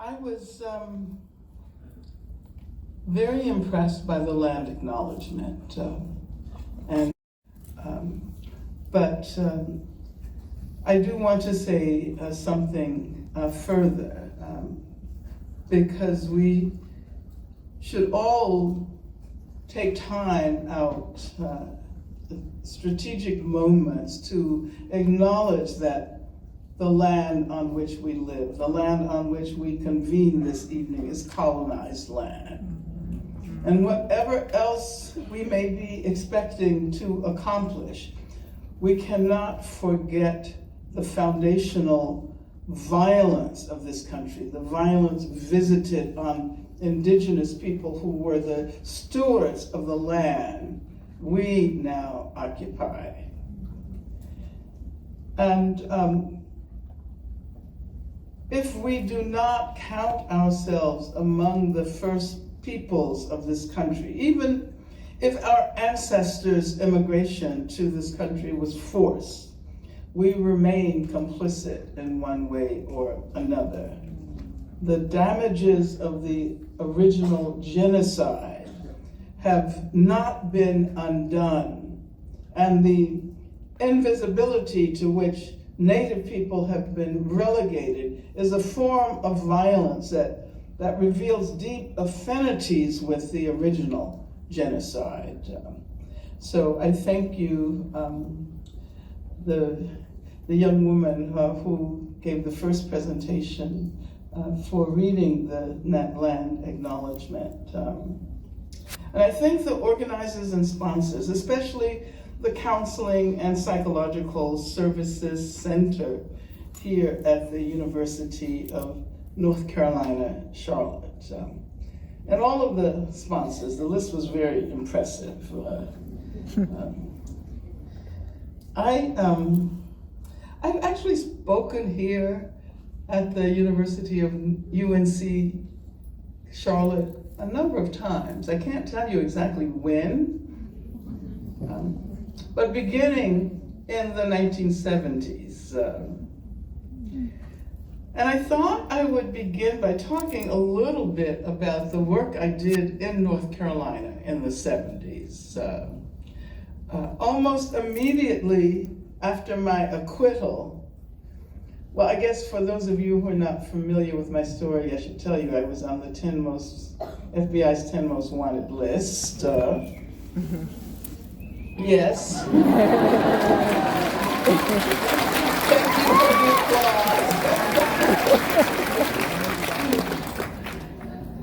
I was very impressed by the land acknowledgement, but I do want to say something further, because we should all take time out, strategic moments to acknowledge that the land on which we live, the land on which we convene this evening, is colonized land. And whatever else we may be expecting to accomplish, we cannot forget the foundational violence of this country, the violence visited on indigenous people who were the stewards of the land we now occupy. And if we do not count ourselves among the first peoples of this country, even if our ancestors' immigration to this country was forced, we remain complicit in one way or another. The damages of the original genocide have not been undone, and the invisibility to which Native people have been relegated is a form of violence that reveals deep affinities with the original genocide. So I thank you, the young woman who gave the first presentation, for reading the land acknowledgement. And I thank the organizers and sponsors, especially the Counseling and Psychological Services Center here at the University of North Carolina, Charlotte. And all of the sponsors. The list was very impressive. I've actually spoken here at the University of UNC-Charlotte a number of times. I can't tell you exactly when, but beginning in the 1970s. And I thought I would begin by talking a little bit about the work I did in North Carolina in the 70s. Almost immediately after my acquittal, well, I guess for those of you who are not familiar with my story, I should tell you I was on the FBI's 10 most wanted list. Yes. Thank you for the applause.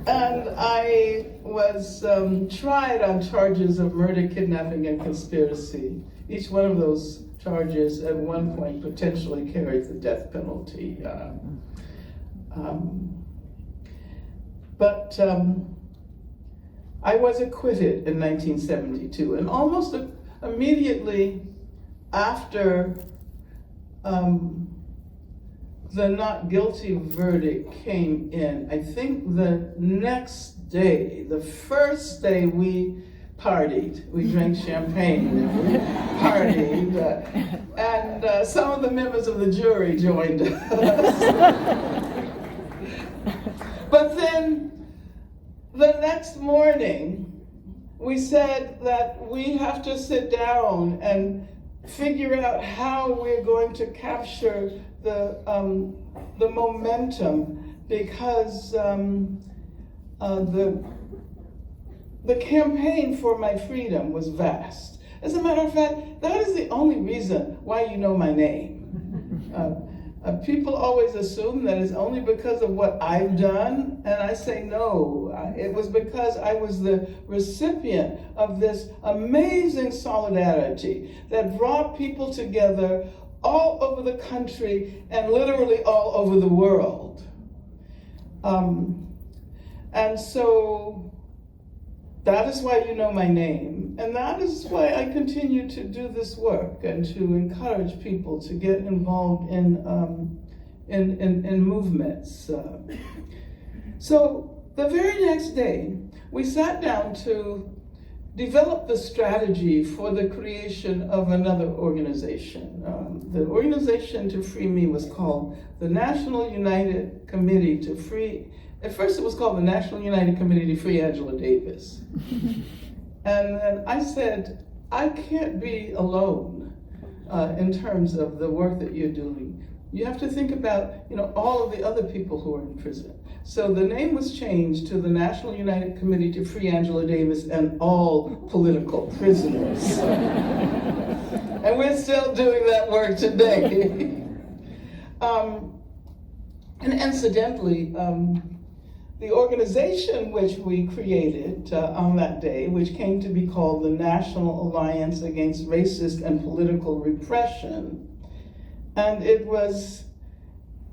And I was tried on charges of murder, kidnapping, and conspiracy. Each one of those charges at one point potentially carried the death penalty. But I was acquitted in 1972, and almost immediately after the not guilty verdict came in, I think the next day, the first day we partied, we drank champagne, and we partied, and some of the members of the jury joined us. But then the next morning, we said that we have to sit down and figure out how we're going to capture the momentum, because the campaign for my freedom was vast. As a matter of fact, that is the only reason why you know my name. People always assume that it's only because of what I've done, and I say no. It was because I was the recipient of this amazing solidarity that brought people together all over the country and literally all over the world. And so that is why you know my name, and that is why I continue to do this work and to encourage people to get involved in movements. So the very next day, we sat down to developed the strategy for the creation of another organization. The organization to free me was called the National United Committee to Free, at first it was called the National United Committee to Free Angela Davis. And then I said, I can't be alone in terms of the work that you're doing. You have to think about, all of the other people who are in prison. So the name was changed to the National United Committee to Free Angela Davis and all political prisoners. And we're still doing that work today. And incidentally, the organization which we created on that day, which came to be called the National Alliance Against Racist and Political Repression, and it was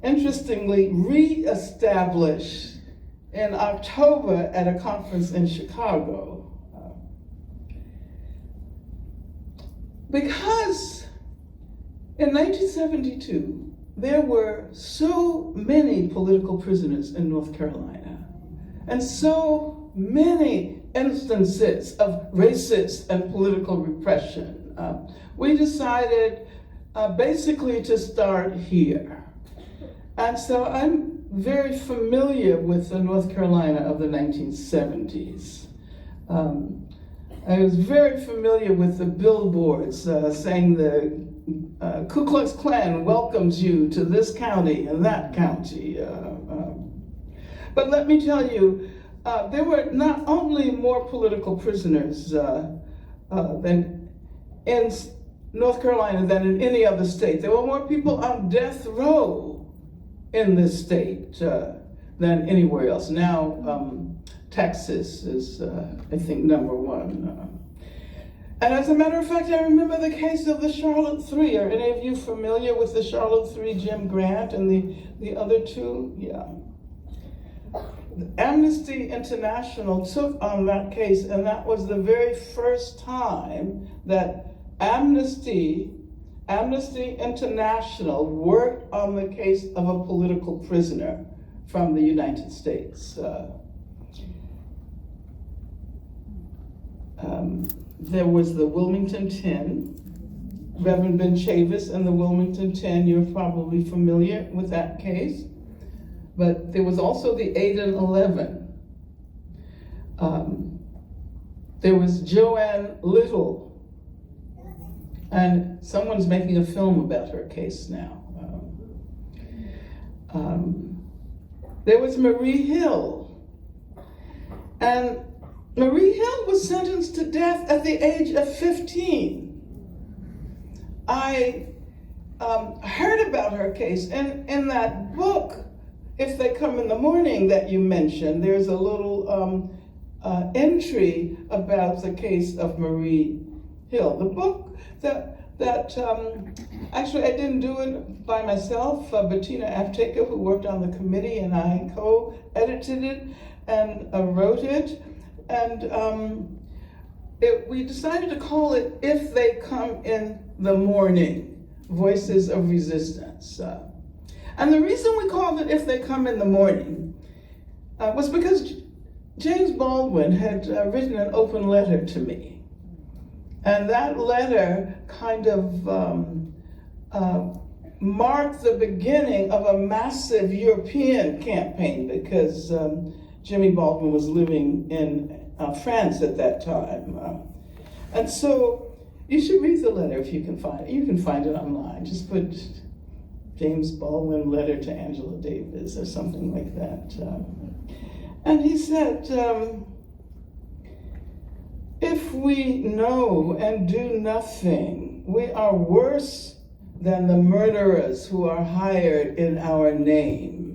interestingly re-established in October at a conference in Chicago. Because in 1972, there were so many political prisoners in North Carolina, and so many instances of racist and political repression. We decided basically to start here. And so I'm very familiar with the North Carolina of the 1970s. I was very familiar with the billboards saying the Ku Klux Klan welcomes you to this county and that county. But let me tell you, there were not only more political prisoners than in North Carolina than in any other state. There were more people on death row in this state than anywhere else. Now, Texas is, I think, number one. And as a matter of fact, I remember the case of the Charlotte Three. Are any of you familiar with the Charlotte Three, Jim Grant and the other two? Yeah. Amnesty International took on that case, and that was the very first time that Amnesty International worked on the case of a political prisoner from the United States. There was the Wilmington 10, Reverend Ben Chavis and the Wilmington 10. You're probably familiar with that case. But there was also the Aden 11. There was Joanne Little. And someone's making a film about her case now. There was Marie Hill. And Marie Hill was sentenced to death at the age of 15. I heard about her case, and in that book, If They Come in the Morning that you mentioned, there's a little entry about the case of Marie Hill. The book that actually I didn't do it by myself. Bettina Aftaker, who worked on the committee, and I co-edited it and wrote it. And we decided to call it If They Come in the Morning, Voices of Resistance. And the reason we called it If They Come in the Morning was because James Baldwin had written an open letter to me. And that letter kind of marked the beginning of a massive European campaign, because Jimmy Baldwin was living in France at that time. And so you should read the letter if you can find it. You can find it online. Just put James Baldwin letter to Angela Davis or something like that. And he said, if we know and do nothing, we are worse than the murderers who are hired in our name.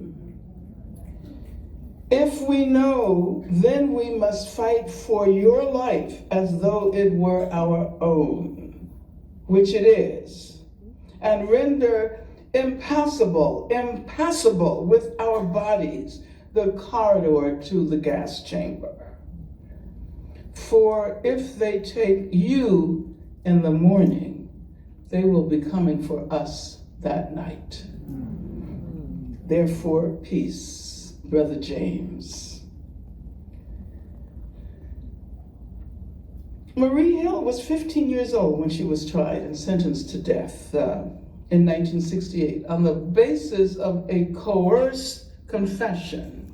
If we know, then we must fight for your life as though it were our own, which it is, and render impassable with our bodies the corridor to the gas chamber. For if they take you in the morning, they will be coming for us that night. Therefore, peace. Brother James. Marie Hill was 15 years old when she was tried and sentenced to death in 1968 on the basis of a coerced confession.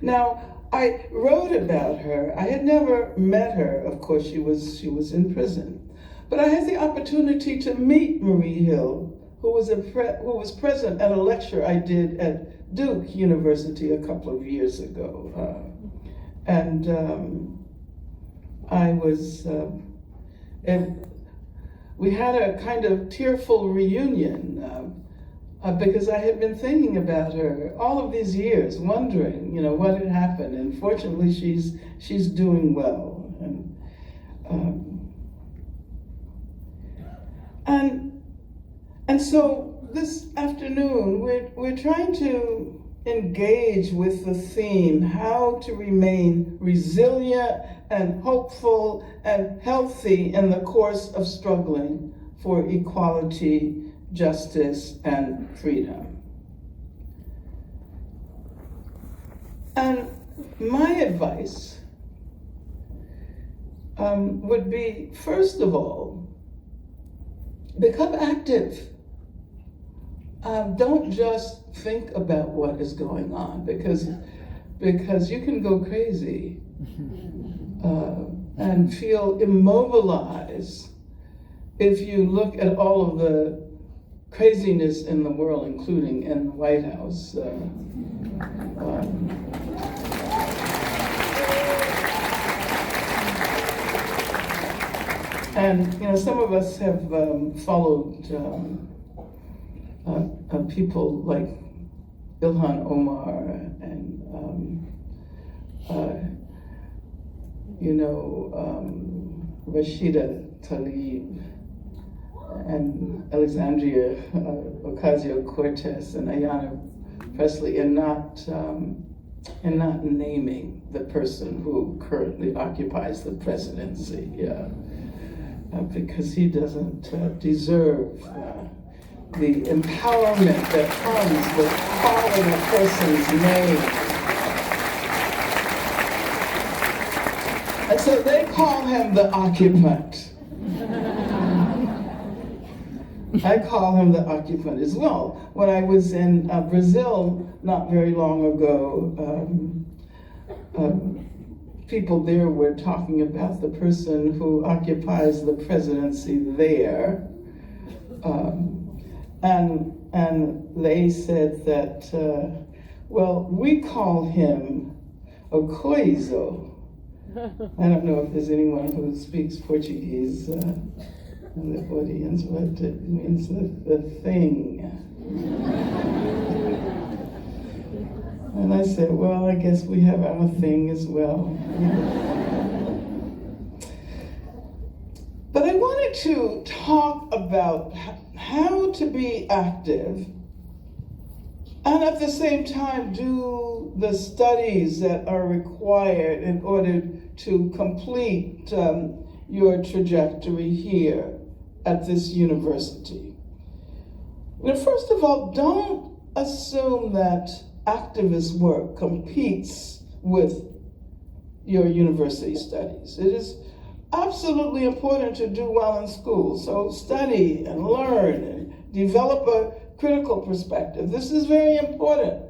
Now, I wrote about her. I had never met her. Of course, she was in prison. But I had the opportunity to meet Marie Hill, who was present at a lecture I did at Duke University a couple of years ago. We had a kind of tearful reunion because I had been thinking about her all of these years, wondering, what had happened. And fortunately, she's doing well. And so this afternoon, we're trying to engage with the theme, how to remain resilient and hopeful and healthy in the course of struggling for equality, justice, and freedom. And my advice would be, first of all, become active. Don't just think about what is going on, because you can go crazy and feel immobilized if you look at all of the craziness in the world, including in the White House. And some of us have followed people like Ilhan Omar and Rashida Tlaib and Alexandria Ocasio-Cortez and Ayanna Pressley, and not naming the person who currently occupies the presidency, because he doesn't deserve the empowerment that comes with calling a person's name. And so they call him the occupant. I call him the occupant as well. When I was in Brazil not very long ago, people there were talking about the person who occupies the presidency there. And they said that, we call him a coiso. I don't know if there's anyone who speaks Portuguese in the audience, but it means the thing. And I said, well, I guess we have our thing as well. But I wanted to talk about how to be active and at the same time do the studies that are required in order to complete your trajectory here at this university. Now, first of all, don't assume that activist work competes with your university studies. It is absolutely important to do well in school, so study and learn and develop a critical perspective. This is very important.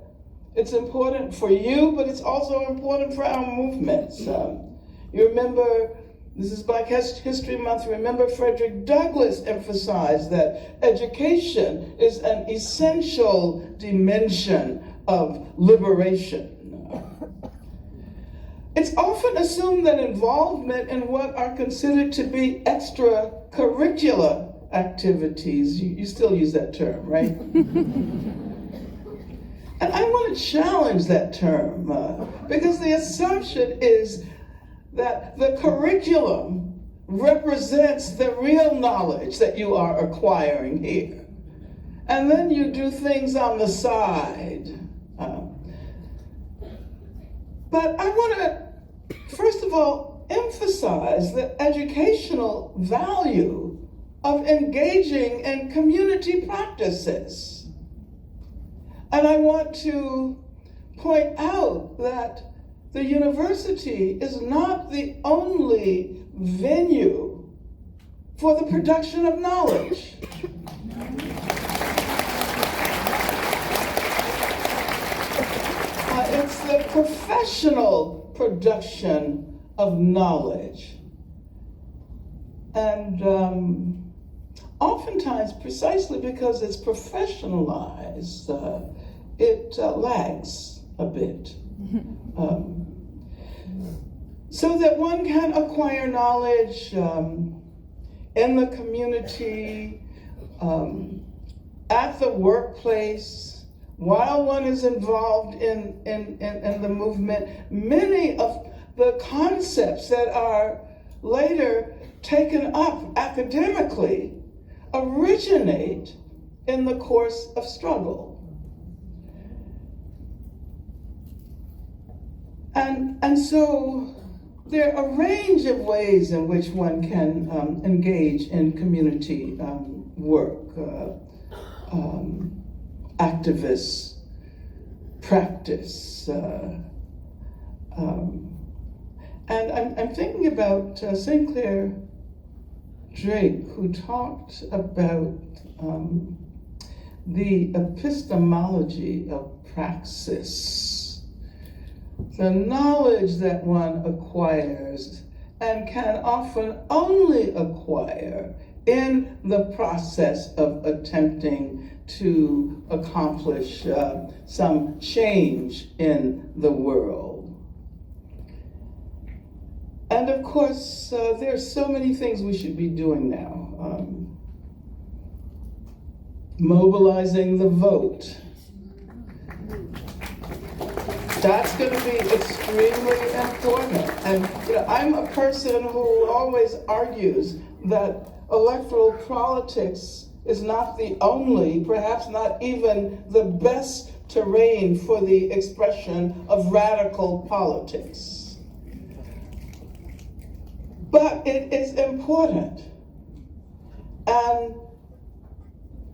It's important for you, but it's also important for our movements. You remember, this is Black History Month, remember Frederick Douglass emphasized that education is an essential dimension of liberation. It's often assumed that involvement in what are considered to be extracurricular activities, you still use that term, right? And I want to challenge that term because the assumption is that the curriculum represents the real knowledge that you are acquiring here. And then you do things on the side. But I want to, first of all, emphasize the educational value of engaging in community practices. And I want to point out that the university is not the only venue for the production of knowledge. It's the professional production of knowledge. And oftentimes, precisely because it's professionalized, it lags a bit. So that one can acquire knowledge in the community, at the workplace, while one is involved in the movement. Many of the concepts that are later taken up academically originate in the course of struggle. And so there are a range of ways in which one can engage in community work, activist practice. And I'm thinking about Sinclair Drake, who talked about the epistemology of praxis, the knowledge that one acquires and can often only acquire in the process of attempting to accomplish some change in the world. And of course, there's so many things we should be doing now. Mobilizing the vote. That's going to be extremely important. And I'm a person who always argues that electoral politics is not the only, perhaps not even the best terrain for the expression of radical politics. But it is important. And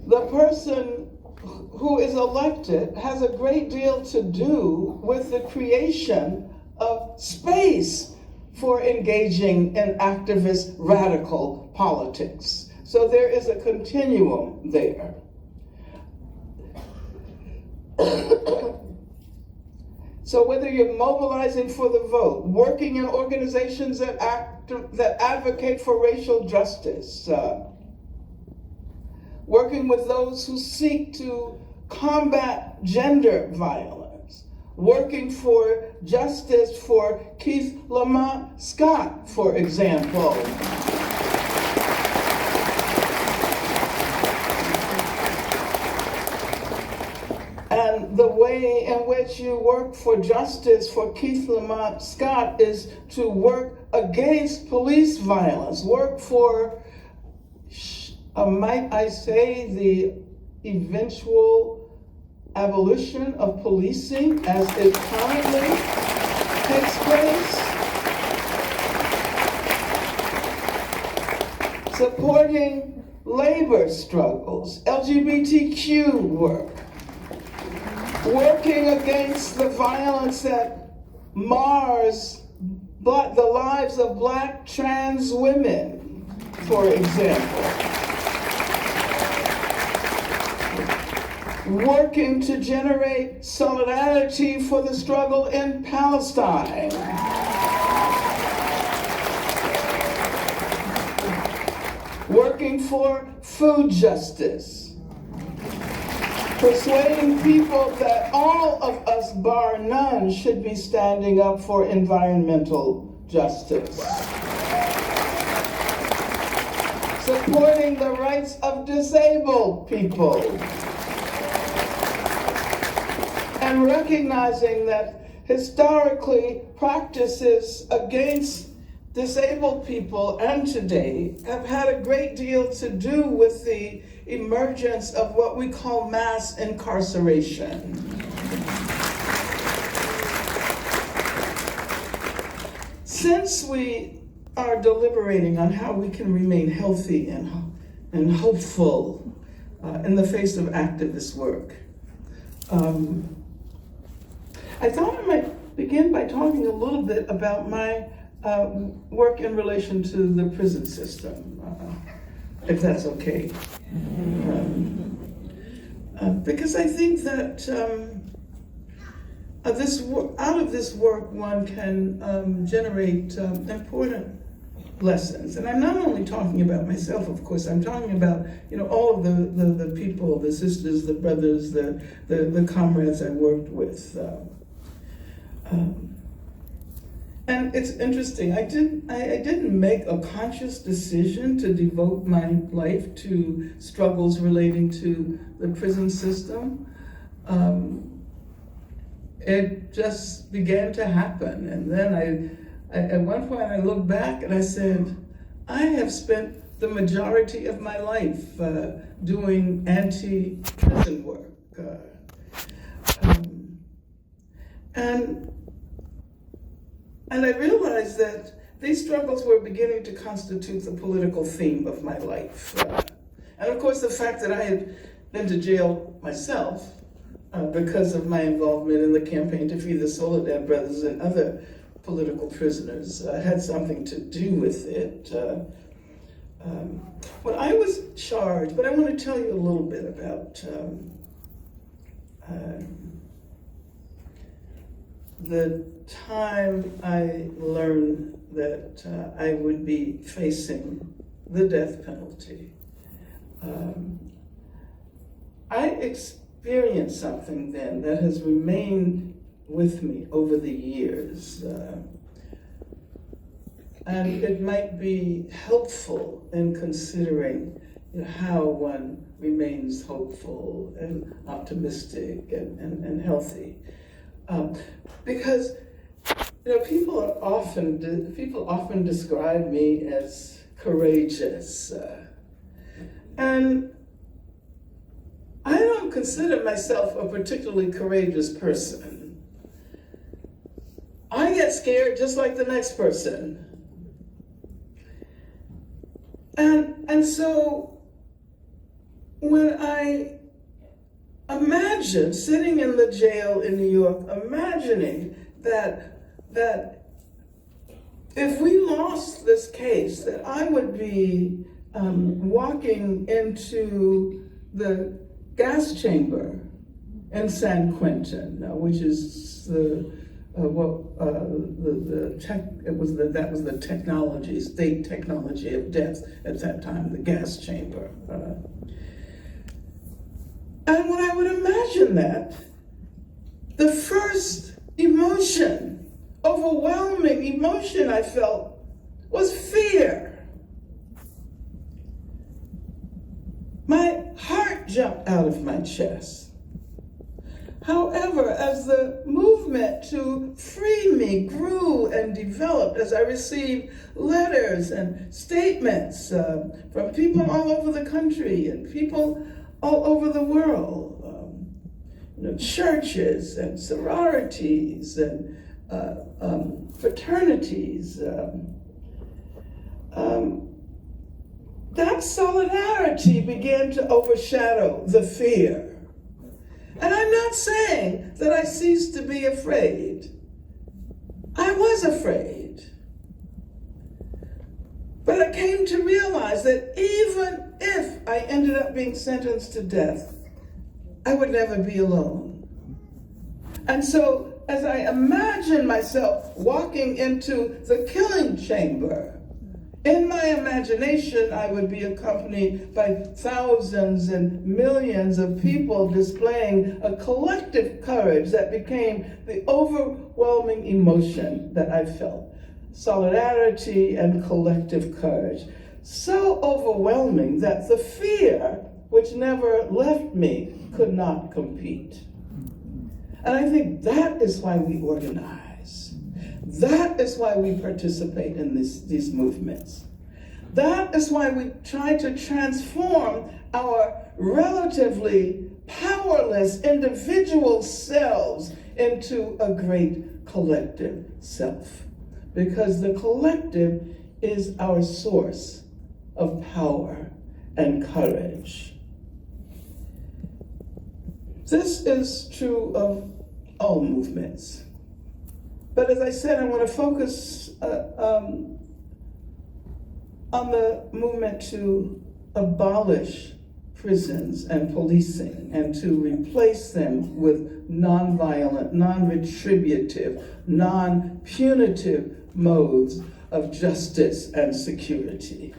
the person who is elected has a great deal to do with the creation of space for engaging in activist radical politics. So there is a continuum there. So whether you're mobilizing for the vote, working in organizations that advocate for racial justice, working with those who seek to combat gender violence, working for justice for Keith Lamont Scott, for example. And the way in which you work for justice for Keith Lamont Scott is to work against police violence, work for, might I say, the eventual abolition of policing as it currently takes place, supporting labor struggles, LGBTQ work, working against the violence that mars the lives of Black trans women, for example. Working to generate solidarity for the struggle in Palestine. Working for food justice. Persuading people that all of us, bar none, should be standing up for environmental justice. Supporting the rights of disabled people. And recognizing that historically practices against disabled people and today have had a great deal to do with the emergence of what we call mass incarceration. Since we are deliberating on how we can remain healthy and hopeful in the face of activist work, I thought I might begin by talking a little bit about my work in relation to the prison system, if that's okay. Because I think that out of this work one can generate important lessons. And I'm not only talking about myself, of course, I'm talking about all of the people, the sisters, the brothers, the comrades I worked with. And it's interesting, I didn't make a conscious decision to devote my life to struggles relating to the prison system. It just began to happen. And then at one point I looked back and I said, I have spent the majority of my life doing anti-prison work. And I realized that these struggles were beginning to constitute the political theme of my life. And of course, the fact that I had been to jail myself because of my involvement in the campaign to free the Soledad brothers and other political prisoners had something to do with it. When I was charged, but I want to tell you a little bit about the time I learned that I would be facing the death penalty. I experienced something then that has remained with me over the years. And it might be helpful in considering how one remains hopeful and optimistic and healthy. Because people often describe me as courageous, and I don't consider myself a particularly courageous person. I get scared just like the next person. And so when I imagine sitting in the jail in New York, imagining that if we lost this case, that I would be walking into the gas chamber in San Quentin, which is that was the technology, state technology of death at that time, the gas chamber. And when I would imagine that, the first emotion, overwhelming emotion I felt was fear. My heart jumped out of my chest. However, as the movement to free me grew and developed, as I received letters and statements from people all over the country and people all over the world, churches and sororities and fraternities, that solidarity began to overshadow the fear. And I'm not saying that I ceased to be afraid. I was afraid. But I came to realize that even if I ended up being sentenced to death, I would never be alone. And so as I imagine myself walking into the killing chamber, in my imagination, I would be accompanied by thousands and millions of people displaying a collective courage that became the overwhelming emotion that I felt. Solidarity and collective courage. So overwhelming that the fear, which never left me, could not compete. And I think that is why we organize. That is why we participate in these movements. That is why we try to transform our relatively powerless individual selves into a great collective self. Because the collective is our source of power and courage. This is true of all movements. But as I said, I want to focus on the movement to abolish prisons and policing and to replace them with nonviolent, non-retributive, non-punitive modes of justice and security.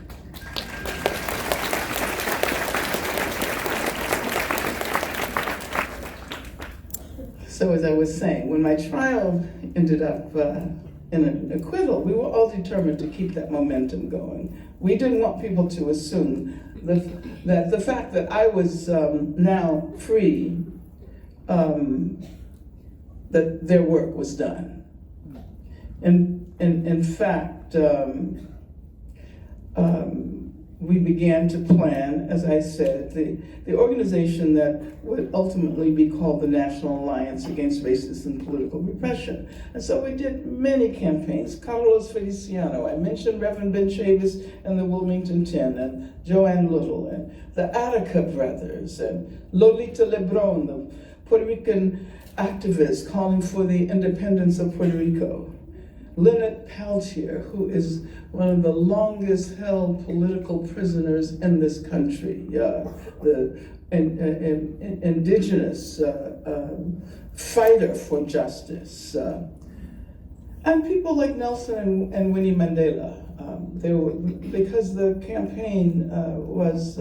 So as I was saying, when my trial ended up in an acquittal, we were all determined to keep that momentum going. We didn't want people to assume that the fact that I was now free, that their work was done. And in fact, we began to plan, as I said, the organization that would ultimately be called the National Alliance Against Racist and Political Repression. And so we did many campaigns. Carlos Feliciano, I mentioned Reverend Ben Chavis and the Wilmington 10, and Joanne Little, and the Attica brothers, and Lolita Lebron, the Puerto Rican activist calling for the independence of Puerto Rico. Lynette Peltier, who is one of the longest held political prisoners in this country, the indigenous fighter for justice. And people like Nelson and Winnie Mandela. Because the campaign was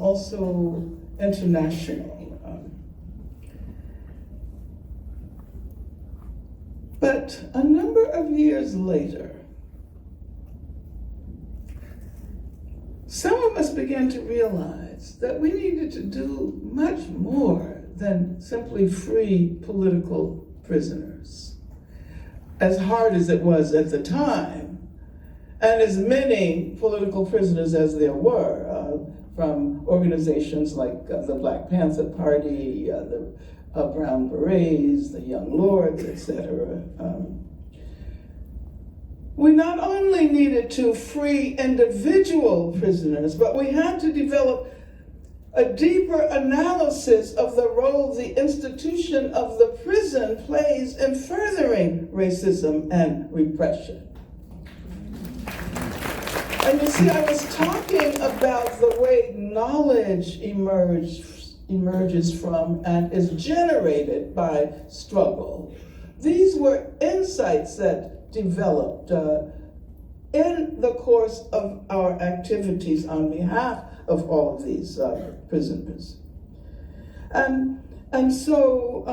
also international. But a number of years later, some of us began to realize that we needed to do much more than simply free political prisoners. As hard as it was at the time, and as many political prisoners as there were, from organizations like the Black Panther Party, the Brown Berets, the Young Lords, etc. We not only needed to free individual prisoners, but we had to develop a deeper analysis of the role the institution of the prison plays in furthering racism and repression. And you see, I was talking about the way knowledge emerges from and is generated by struggle. These were insights that developed in the course of our activities on behalf of all of these prisoners. And so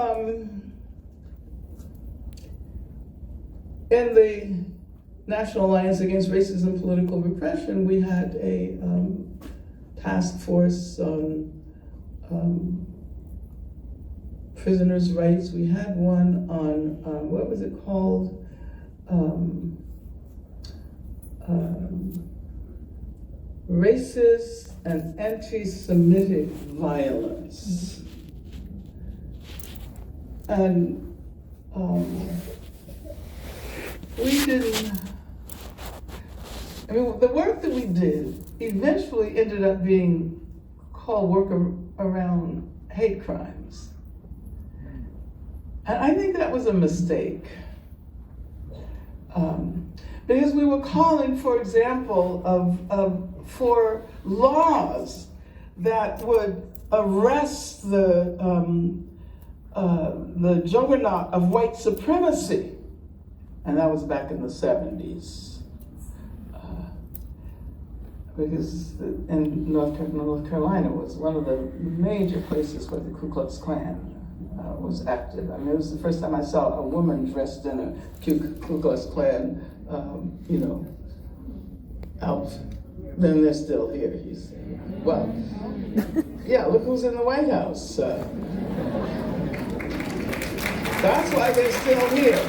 in the National Alliance Against Racism and Political Repression, we had a task force on prisoners' rights. We had one on, what was it called? Racist and anti-Semitic violence. And we didn't, I mean, the work that we did eventually ended up being called work around hate crimes. And I think that was a mistake. Because we were calling, for example, for laws that would arrest the juggernaut of white supremacy. And that was back in the 70s. Because in North Carolina was one of the major places where the Ku Klux Klan was active. I mean, it was the first time I saw a woman dressed in a Ku Klux Klan, out. Then they're still here. Well, yeah, look who's in the White House. That's why they're still here.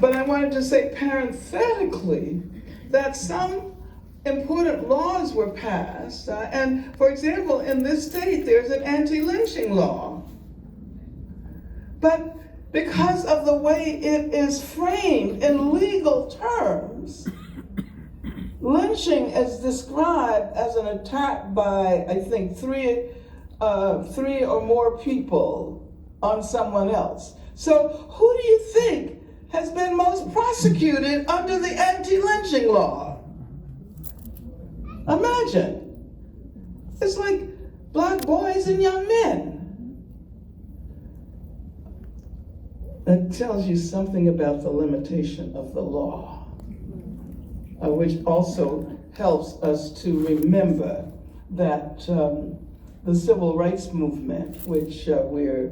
But I wanted to say parenthetically that some important laws were passed. And for example, in this state, there's an anti-lynching law. But because of the way it is framed in legal terms, lynching is described as an attack by, I think, three or more people on someone else. So who do you think has been most prosecuted under the anti-lynching law? Imagine. It's like black boys and young men. That tells you something about the limitation of the law, which also helps us to remember that the civil rights movement, which we're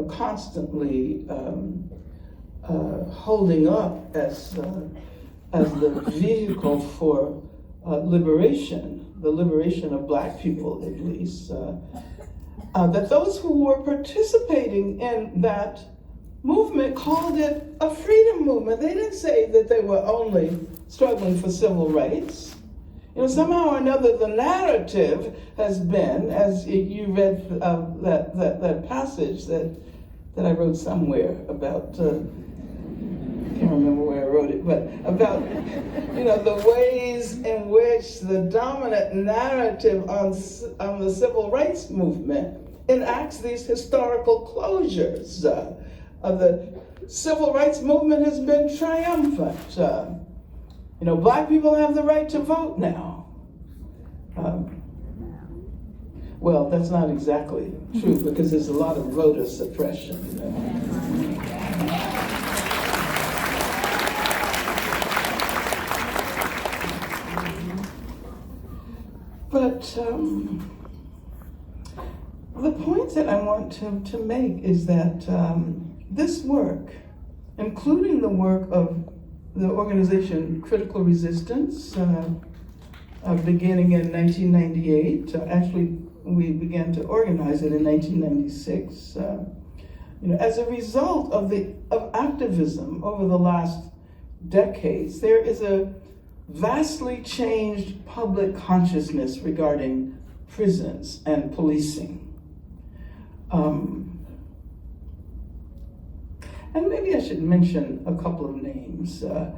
constantly holding up as the vehicle for liberation, the liberation of black people at least, that those who were participating in that movement called it a freedom movement. They didn't say that they were only struggling for civil rights. Somehow or another, the narrative has been, as you read that passage that I wrote somewhere about, I can't remember where I wrote it, but about, the ways in which the dominant narrative on the civil rights movement enacts these historical closures. The civil rights movement has been triumphant. Black people have the right to vote now. Well, that's not exactly true because there's a lot of voter suppression. But the point that I want to make is that this work, including the work of the organization Critical Resistance, beginning in 1998. Actually, we began to organize it in 1996. As a result of activism over the last decades, there is a vastly changed public consciousness regarding prisons and policing. And maybe I should mention a couple of names. And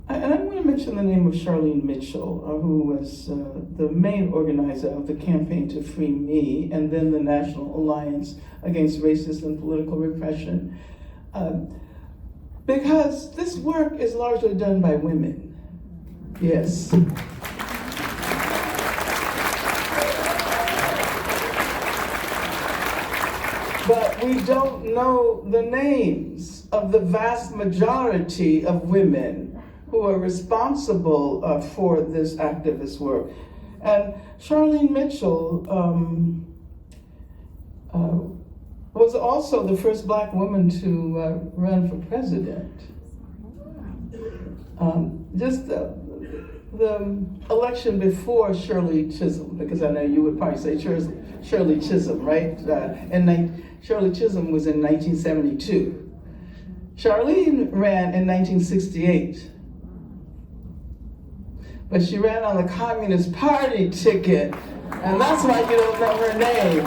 I want to mention the name of Charlene Mitchell, who was the main organizer of the Campaign to Free Me, and then the National Alliance Against Racist and Political Repression. Because this work is largely done by women. Yes. But we don't know the names of the vast majority of women who are responsible for this activist work. And Charlene Mitchell was also the first black woman to run for president. Just the election before Shirley Chisholm, because I know you would probably say Shirley Chisholm, right? Shirley Chisholm was in 1972. Charlene ran in 1968. But she ran on the Communist Party ticket, and that's why you don't know her name.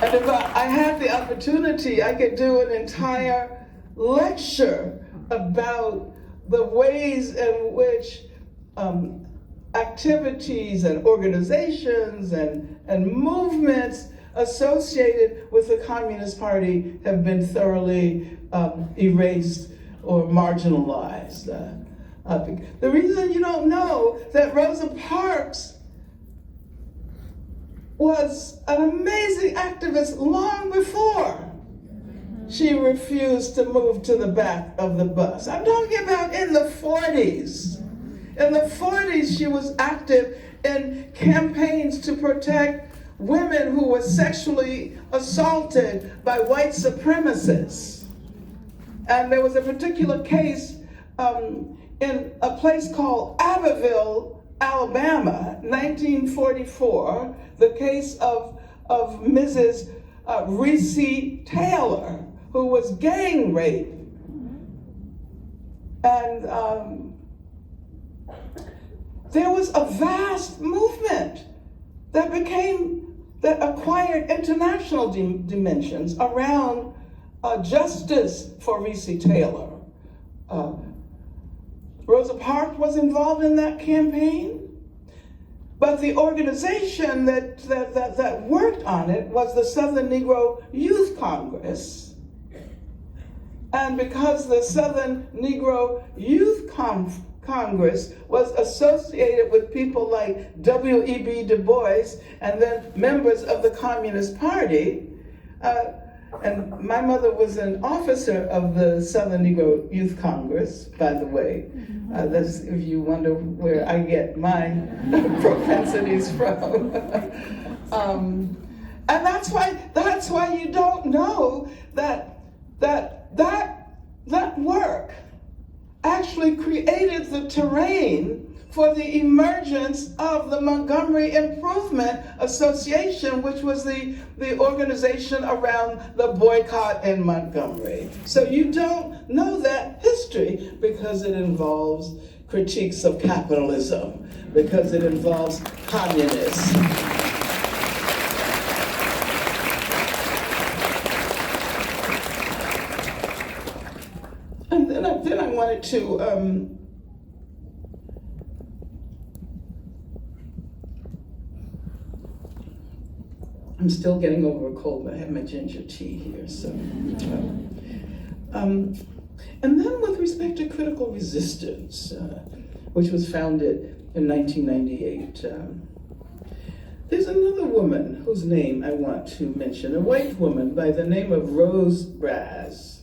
And if I had the opportunity, I could do an entire lecture about the ways in which activities and organizations and movements associated with the Communist Party have been thoroughly erased or marginalized. The reason you don't know that Rosa Parks was an amazing activist long before she refused to move to the back of the bus. I'm talking about in the 40s. In the 40s, she was active in campaigns to protect women who were sexually assaulted by white supremacists. And there was a particular case in a place called Abbeville, Alabama, 1944, the case of Mrs. Reese Taylor, who was gang raped. And there was a vast movement that acquired international dimensions around justice for Reese Taylor. Rosa Parks was involved in that campaign, But the organization that worked on it was the Southern Negro Youth Congress. And because the Southern Negro Youth Congress was associated with people like W.E.B. Du Bois and then members of the Communist Party, and my mother was an officer of the Southern Negro Youth Congress, by the way. That's if you wonder where I get my propensities from. And that's why you don't know that work actually created the terrain for the emergence of the Montgomery Improvement Association, which was the organization around the boycott in Montgomery. So you don't know that history because it involves critiques of capitalism, because it involves communists. And then I wanted to I'm still getting over a cold, but I have my ginger tea here, so. And then with respect to critical resistance, which was founded in 1998, there's another woman whose name I want to mention, a white woman by the name of Rose Braz.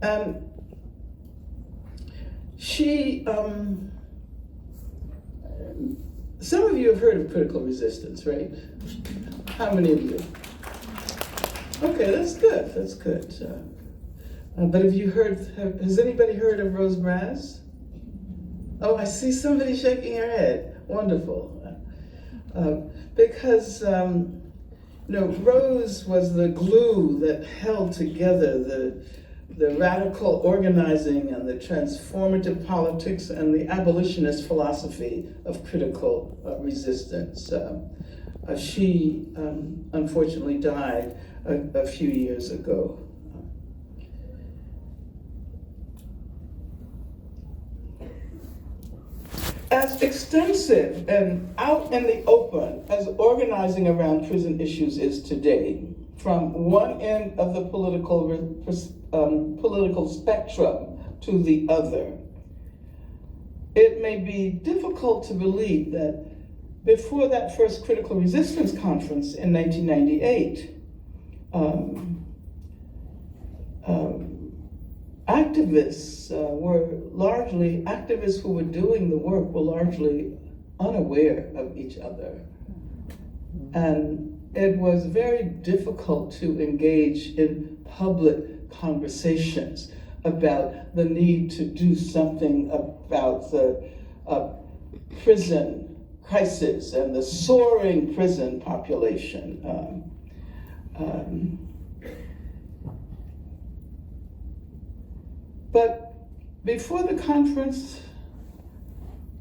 And she, some of you have heard of critical resistance, right? How many of you? Okay, that's good, that's good. But have you heard, has anybody heard of Rose Braz? Oh, I see somebody shaking her head. Wonderful. Because, Rose was the glue that held together the radical organizing and the transformative politics and the abolitionist philosophy of critical resistance. She unfortunately died a few years ago. As extensive and out in the open as organizing around prison issues is today, from one end of the political spectrum to the other, it may be difficult to believe that before that first critical resistance conference in 1998, activists who were doing the work were largely unaware of each other. And it was very difficult to engage in public conversations about the need to do something about the prison crisis and the soaring prison population. But before the conference,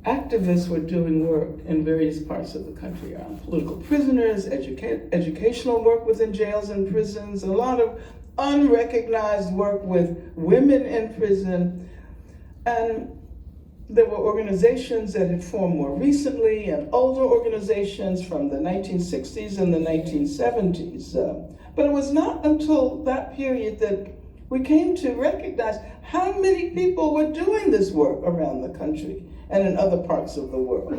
activists were doing work in various parts of the country around political prisoners, educational work within jails and prisons, a lot of unrecognized work with women in prison. And there were organizations that had formed more recently and older organizations from the 1960s and the 1970s. But it was not until that period that we came to recognize how many people were doing this work around the country and in other parts of the world.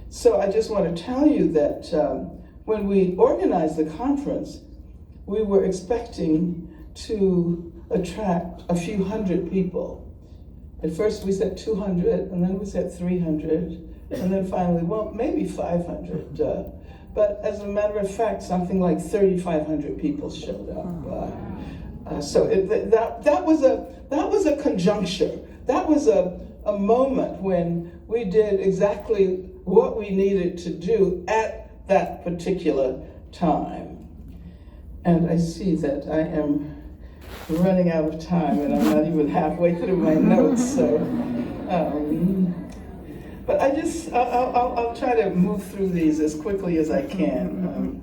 So I just want to tell you that when we organized the conference, we were expecting to attract a few hundred people. At first we said 200, and then we said 300, and then finally, well, maybe 500. But as a matter of fact, something like 3,500 people showed up. So that was a conjuncture. That was a moment when we did exactly what we needed to do at that particular time. And I see that I am running out of time, and I'm not even halfway through my notes. So, but I'll try to move through these as quickly as I can.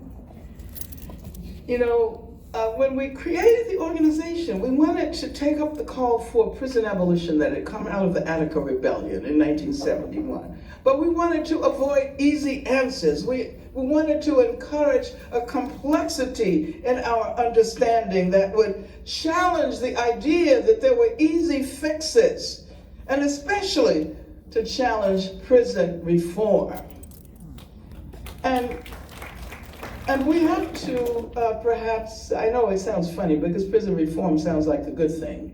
When we created the organization, we wanted to take up the call for prison abolition that had come out of the Attica Rebellion in 1971. But we wanted to avoid easy answers. We wanted to encourage a complexity in our understanding that would challenge the idea that there were easy fixes, and especially to challenge prison reform. And we have to perhaps, I know it sounds funny because prison reform sounds like a good thing,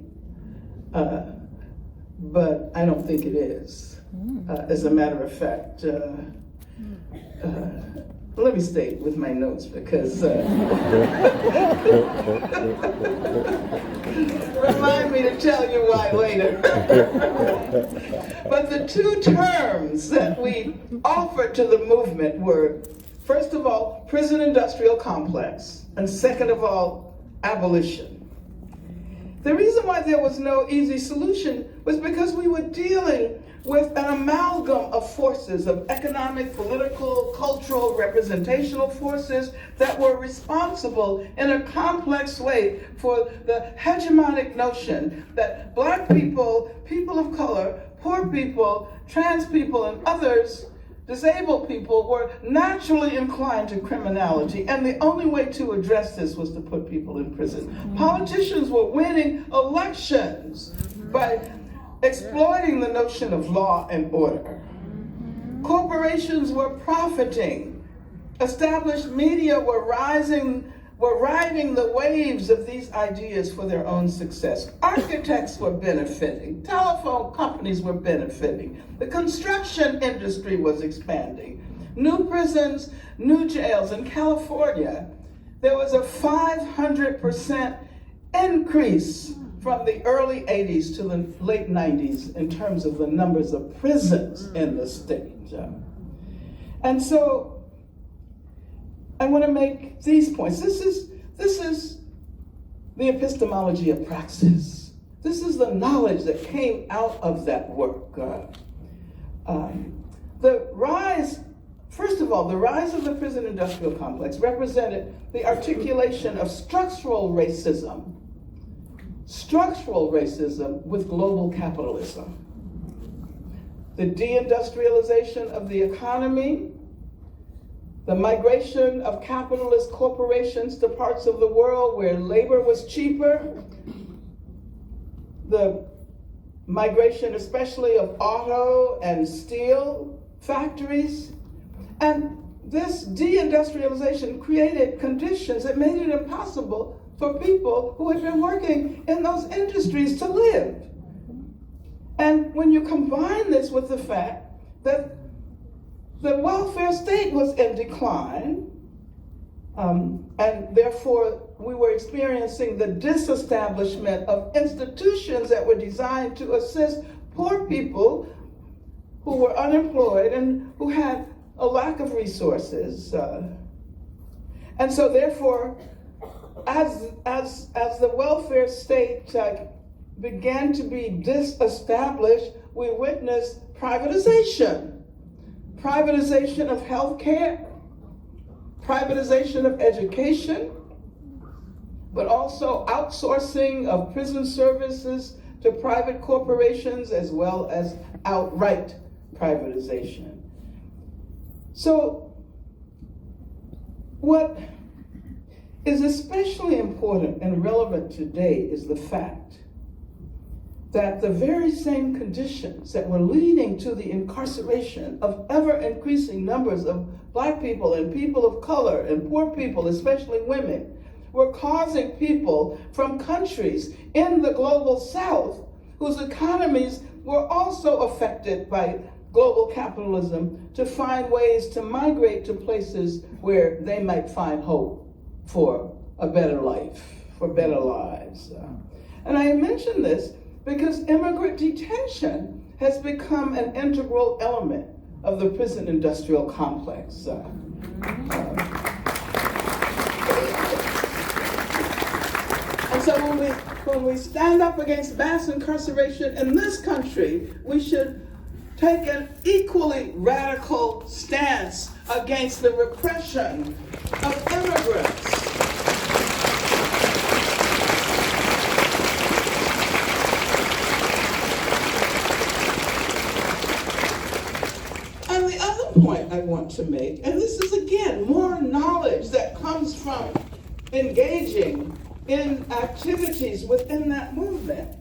but I don't think it is. As a matter of fact, let me stay with my notes because remind me to tell you why later. But the two terms that we offered to the movement were, first of all, prison industrial complex, and second of all, abolition. The reason why there was no easy solution was because we were dealing with an amalgam of forces, of economic, political, cultural, representational forces that were responsible in a complex way for the hegemonic notion that Black people, people of color, poor people, trans people, and others, disabled people, were naturally inclined to criminality, and the only way to address this was to put people in prison. Politicians were winning elections by exploiting the notion of law and order. Corporations were profiting. Established media were riding the waves of these ideas for their own success. Architects were benefiting. Telephone companies were benefiting. The construction industry was expanding. New prisons, new jails. In California, there was a 500% increase from the early 80s to the late 90s in terms of the numbers of prisons in the state. And so I want to make these points. This is the epistemology of praxis. This is the knowledge that came out of that work. First of all, the rise of the prison industrial complex represented the articulation of structural racism with global capitalism. The deindustrialization of the economy, the migration of capitalist corporations to parts of the world where labor was cheaper, the migration especially of auto and steel factories, and this deindustrialization created conditions that made it impossible for people who had been working in those industries to live. And when you combine this with the fact that the welfare state was in decline, and therefore we were experiencing the disestablishment of institutions that were designed to assist poor people who were unemployed and who had a lack of resources. And so therefore, as the welfare state began to be disestablished, we witnessed privatization of healthcare, privatization of education, but also outsourcing of prison services to private corporations, as well as outright privatization. So what is especially important and relevant today is the fact that the very same conditions that were leading to the incarceration of ever-increasing numbers of Black people and people of color and poor people, especially women, were causing people from countries in the global South whose economies were also affected by global capitalism to find ways to migrate to places where they might find hope for a better life, for better lives. And I mention this because immigrant detention has become an integral element of the prison industrial complex. And so when we stand up against mass incarceration in this country, we should take an equally radical stance against the repression of immigrants. I want to make, and this is again more knowledge that comes from engaging in activities within that movement,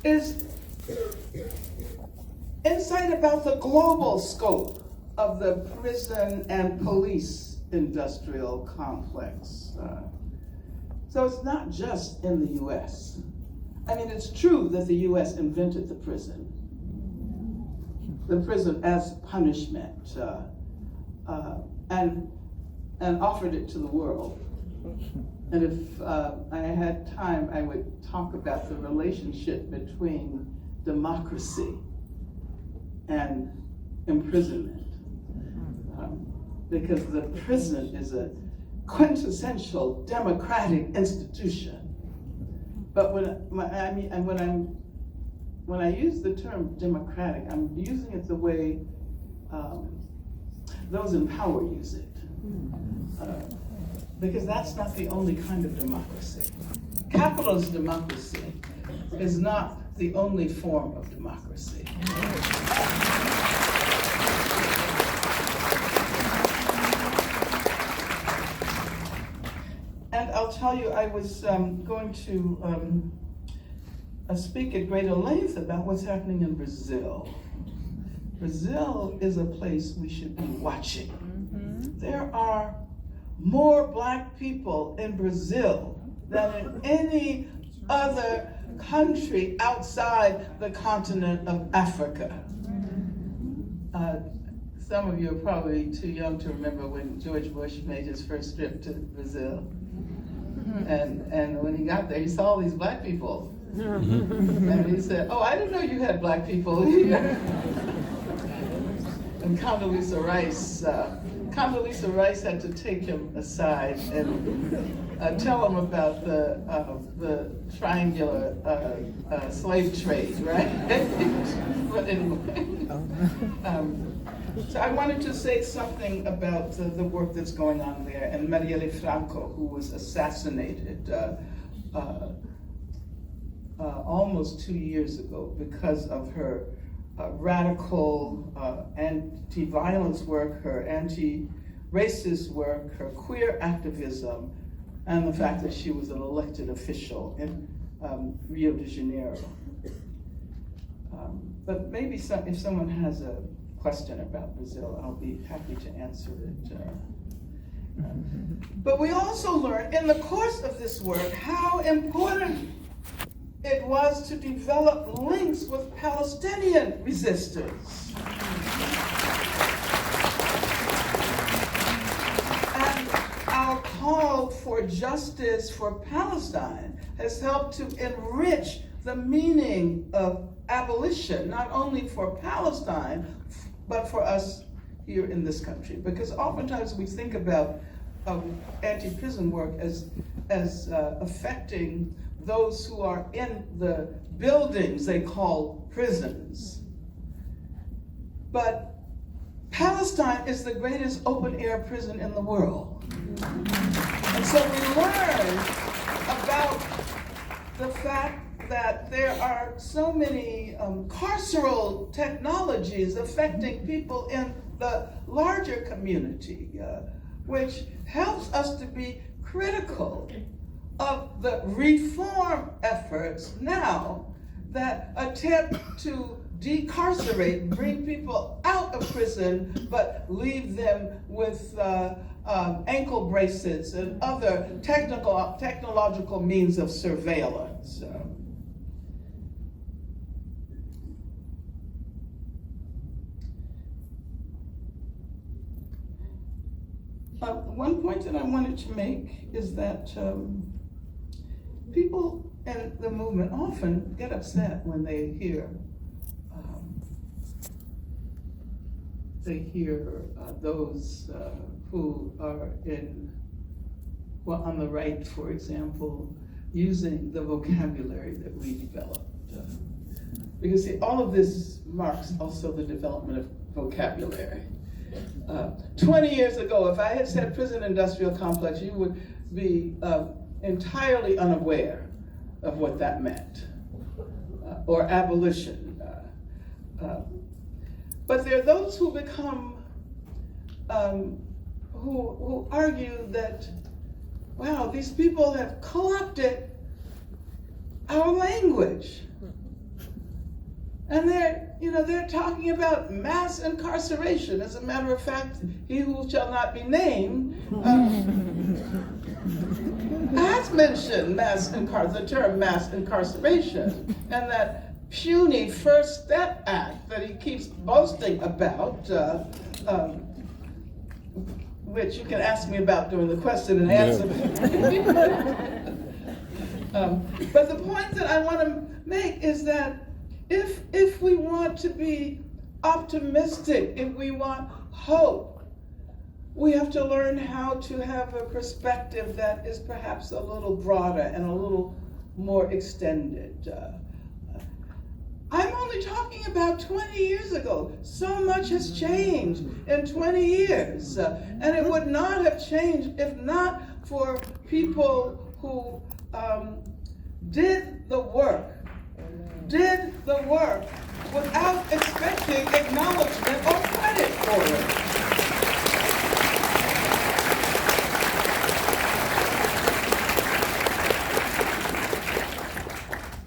is insight about the global scope of the prison and police industrial complex. So it's not just in the US. I mean, it's true that the US invented the prison as punishment, and offered it to the world. And if I had time, I would talk about the relationship between democracy and imprisonment. Because the prison is a quintessential democratic institution. But when I use the term democratic, I'm using it the way those in power use it. Because that's not the only kind of democracy. Capitalist democracy is not the only form of democracy. And I'll tell you, I was going to speak at greater length about what's happening in Brazil. Brazil is a place we should be watching. There are more Black people in Brazil than in any other country outside the continent of Africa. Some of you are probably too young to remember when George Bush made his first trip to Brazil. And when he got there, he saw all these Black people. And he said, "Oh, I didn't know you had Black people here." And Condoleezza Rice had to take him aside and tell him about the triangular slave trade, right? But anyway, so I wanted to say something about the work that's going on there, and Marielle Franco, who was assassinated almost 2 years ago because of her radical anti-violence work, her anti-racist work, her queer activism, and the fact that she was an elected official in Rio de Janeiro. But maybe if someone has a question about Brazil, I'll be happy to answer it. But we also learned in the course of this work how important it was to develop links with Palestinian resistors. And our call for justice for Palestine has helped to enrich the meaning of abolition, not only for Palestine, but for us here in this country. Because oftentimes we think about anti-prison work as affecting those who are in the buildings they call prisons. But Palestine is the greatest open-air prison in the world. And so we learn about the fact that there are so many carceral technologies affecting people in the larger community, which helps us to be critical of the reform efforts now that attempt to decarcerate, bring people out of prison, but leave them with ankle bracelets and other technological means of surveillance. One point that I wanted to make is that people in the movement often get upset when they hear those who are on the right, for example, using the vocabulary that we developed. Because see, all of this marks also the development of vocabulary. 20 years ago, if I had said prison industrial complex, you would be entirely unaware of what that meant, or abolition. But there are those who become who argue that, wow, these people have co-opted our language. And they're talking about mass incarceration. As a matter of fact, he who shall not be named has mentioned the term mass incarceration, and that puny First Step Act that he keeps boasting about, which you can ask me about during the question and answer. But the point that I want to make is that if we want to be optimistic, if we want hope, we have to learn how to have a perspective that is perhaps a little broader and a little more extended. I'm only talking about 20 years ago. So much has changed in 20 years. And it would not have changed if not for people who did the work without expecting acknowledgement or credit for it.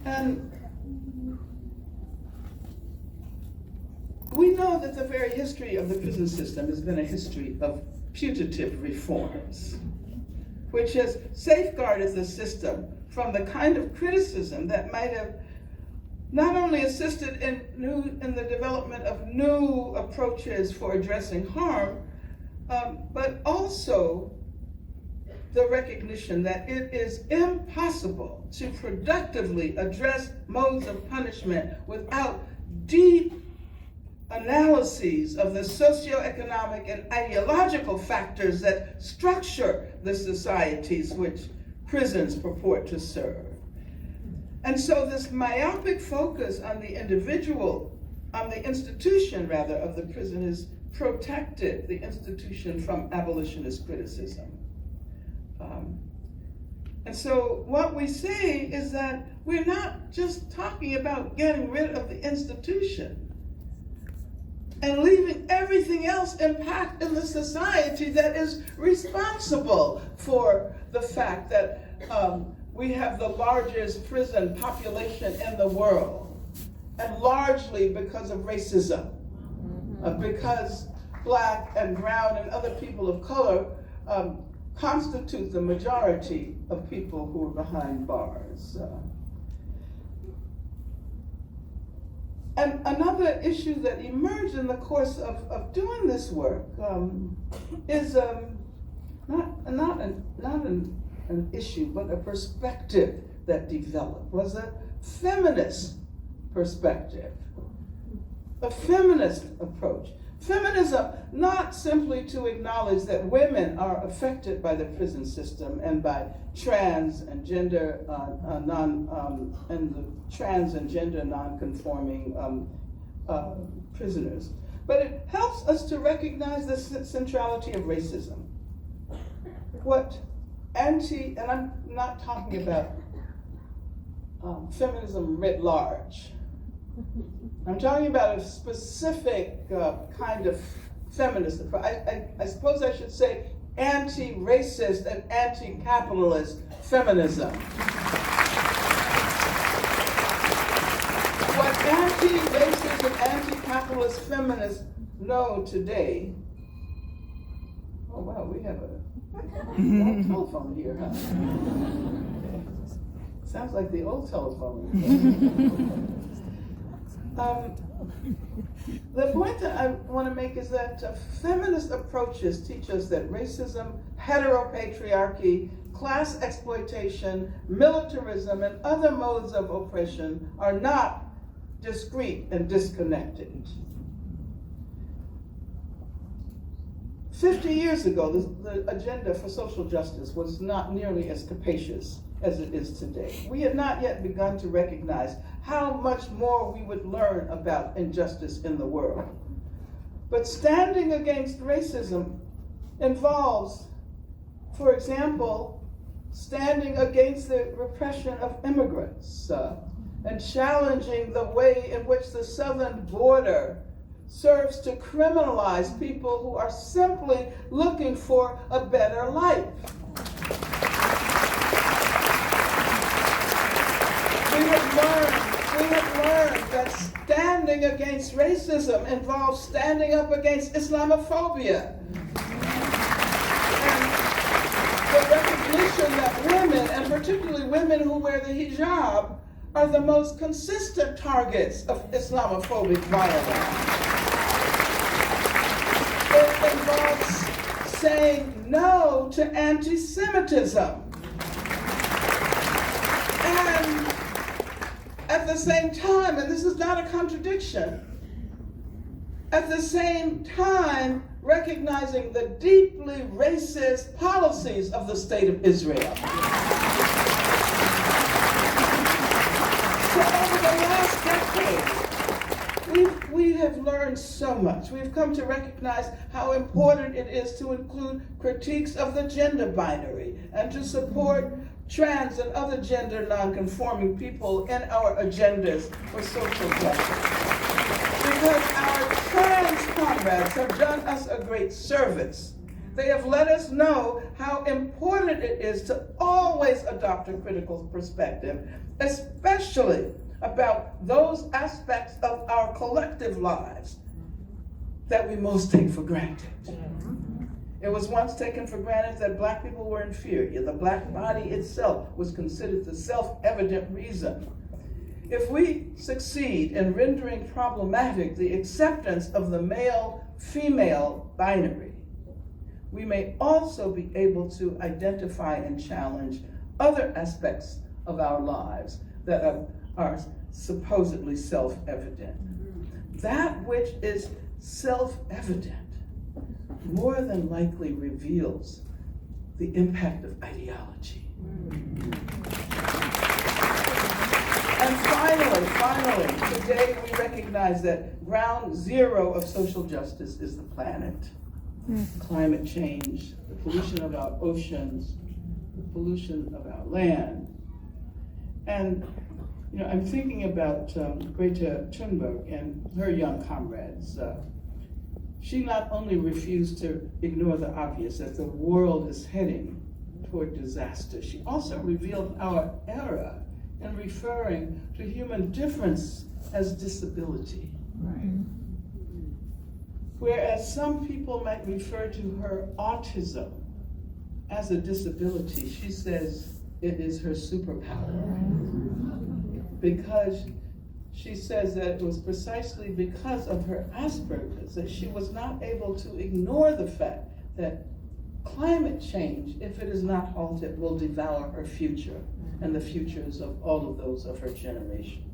And we know that the very history of the prison system has been a history of putative reforms, which has safeguarded the system from the kind of criticism that might have not only assisted in the development of new approaches for addressing harm, but also the recognition that it is impossible to productively address modes of punishment without deep analyses of the socioeconomic and ideological factors that structure the societies which prisons purport to serve. And so this myopic focus on the individual, on the institution rather, of the prison has protected the institution from abolitionist criticism. And so what we say is that we're not just talking about getting rid of the institution and leaving everything else intact in the society that is responsible for the fact that we have the largest prison population in the world, and largely because of racism, because Black and brown and other people of color constitute the majority of people who are behind bars. And another issue that emerged in the course of doing this work is not an issue, but a perspective that developed, was a feminist perspective, a feminist approach. Feminism, not simply to acknowledge that women are affected by the prison system and by trans and gender non-conforming prisoners, but it helps us to recognize the centrality of racism. And I'm not talking about feminism writ large. I'm talking about a specific kind of feminist approach. I suppose I should say anti-racist and anti-capitalist feminism. What anti-racist and anti-capitalist feminists know today. Oh wow, we have a telephone here, huh? Sounds like the old telephone. The point that I want to make is that feminist approaches teach us that racism, heteropatriarchy, class exploitation, militarism, and other modes of oppression are not discrete and disconnected. 50 years ago, the agenda for social justice was not nearly as capacious as it is today. We had not yet begun to recognize how much more we would learn about injustice in the world. But standing against racism involves, for example, standing against the repression of immigrants and challenging the way in which the southern border serves to criminalize people who are simply looking for a better life. We have learned that standing against racism involves standing up against Islamophobia. And the recognition that women, and particularly women who wear the hijab, are the most consistent targets of Islamophobic violence. It involves saying no to anti-Semitism. And at the same time, and this is not a contradiction, at the same time recognizing the deeply racist policies of the State of Israel. So over the last decade, we have learned so much. We've come to recognize how important it is to include critiques of the gender binary and to support trans and other gender nonconforming people in our agendas for social justice. Because our trans comrades have done us a great service. They have let us know how important it is to always adopt a critical perspective, especially about those aspects of our collective lives that we most take for granted. It was once taken for granted that Black people were inferior. The Black body itself was considered the self-evident reason. If we succeed in rendering problematic the acceptance of the male-female binary, we may also be able to identify and challenge other aspects of our lives that are supposedly self-evident. That which is self-evident more than likely reveals the impact of ideology. And finally, today we recognize that ground zero of social justice is the planet. Climate change, the pollution of our oceans, the pollution of our land. And I'm thinking about Greta Thunberg and her young comrades. She not only refused to ignore the obvious, that the world is heading toward disaster, she also revealed our era in referring to human difference as disability. Right. Whereas some people might refer to her autism as a disability, she says it is her superpower. Because she says that it was precisely because of her Asperger's that she was not able to ignore the fact that climate change, if it is not halted, will devour her future and the futures of all of those of her generation.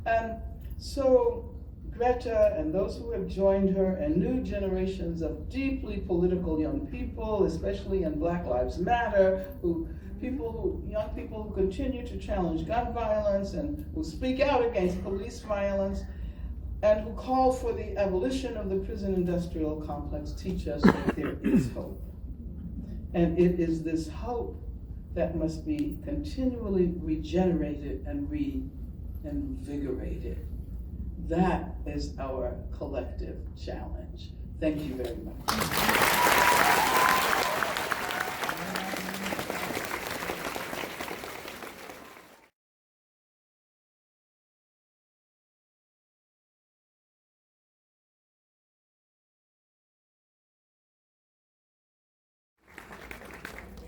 And so Greta and those who have joined her and new generations of deeply political young people, especially in Black Lives Matter, young people who continue to challenge gun violence and who speak out against police violence and who call for the abolition of the prison industrial complex, teach us that there is hope. And it is this hope that must be continually regenerated and reinvigorated. That is our collective challenge. Thank you very much.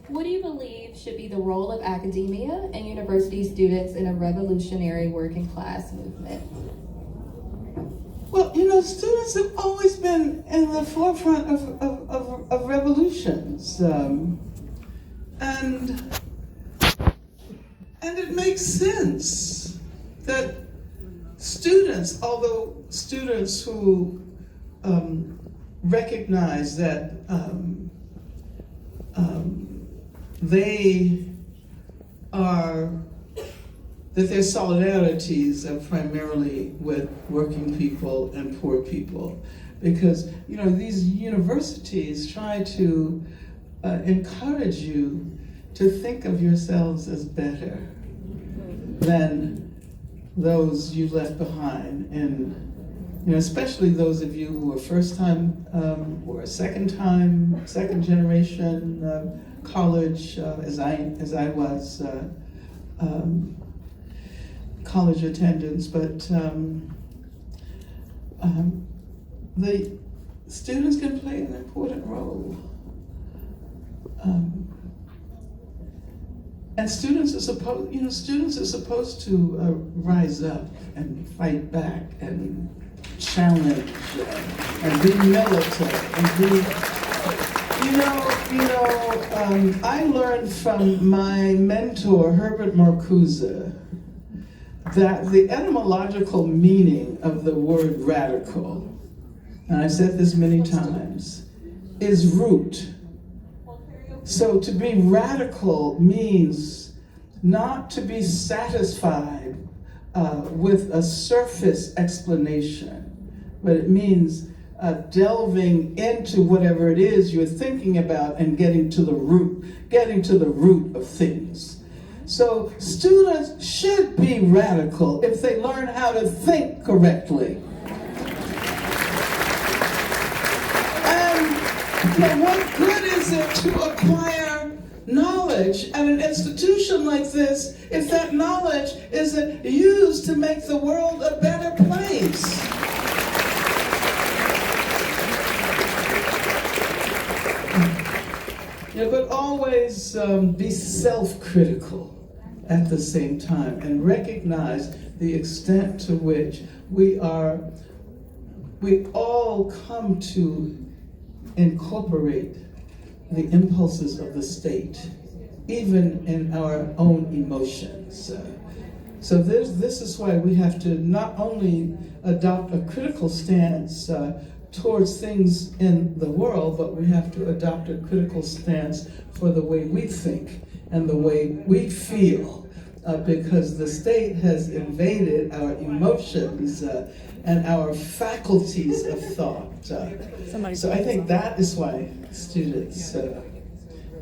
What do you believe should be the role of academia and university students in a revolutionary working class movement? Well, students have always been in the forefront of revolutions. And it makes sense that students, although students who recognize that their solidarities are primarily with working people and poor people, because these universities try to encourage you to think of yourselves as better than those you left behind in especially those of you who are first time or second generation college, as I was, college attendants, but the students can play an important role. And students are supposed to rise up and fight back and challenge and be militant and be, I learned from my mentor, Herbert Marcuse, that the etymological meaning of the word radical, and I've said this many times, is root. So to be radical means not to be satisfied with a surface explanation, but it means delving into whatever it is you're thinking about and getting to the root of things. So students should be radical if they learn how to think correctly. And what good is it to acquire knowledge at an institution like this if that knowledge isn't used to make the world a better place? But always be self-critical at the same time and recognize the extent to which we all come to incorporate the impulses of the state, even in our own emotions. So this is why we have to not only adopt a critical stance towards things in the world, but we have to adopt a critical stance for the way we think and the way we feel, because the state has invaded our emotions and our faculties of thought. So I think that is why students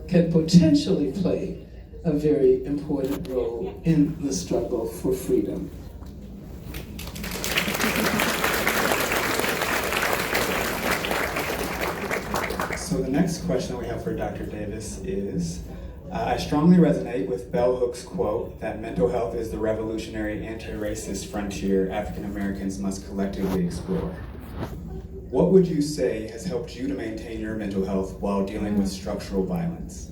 can potentially play a very important role in the struggle for freedom. So the next question we have for Dr. Davis is, I strongly resonate with Bell Hook's quote that mental health is the revolutionary anti-racist frontier African Americans must collectively explore. What would you say has helped you to maintain your mental health while dealing with structural violence?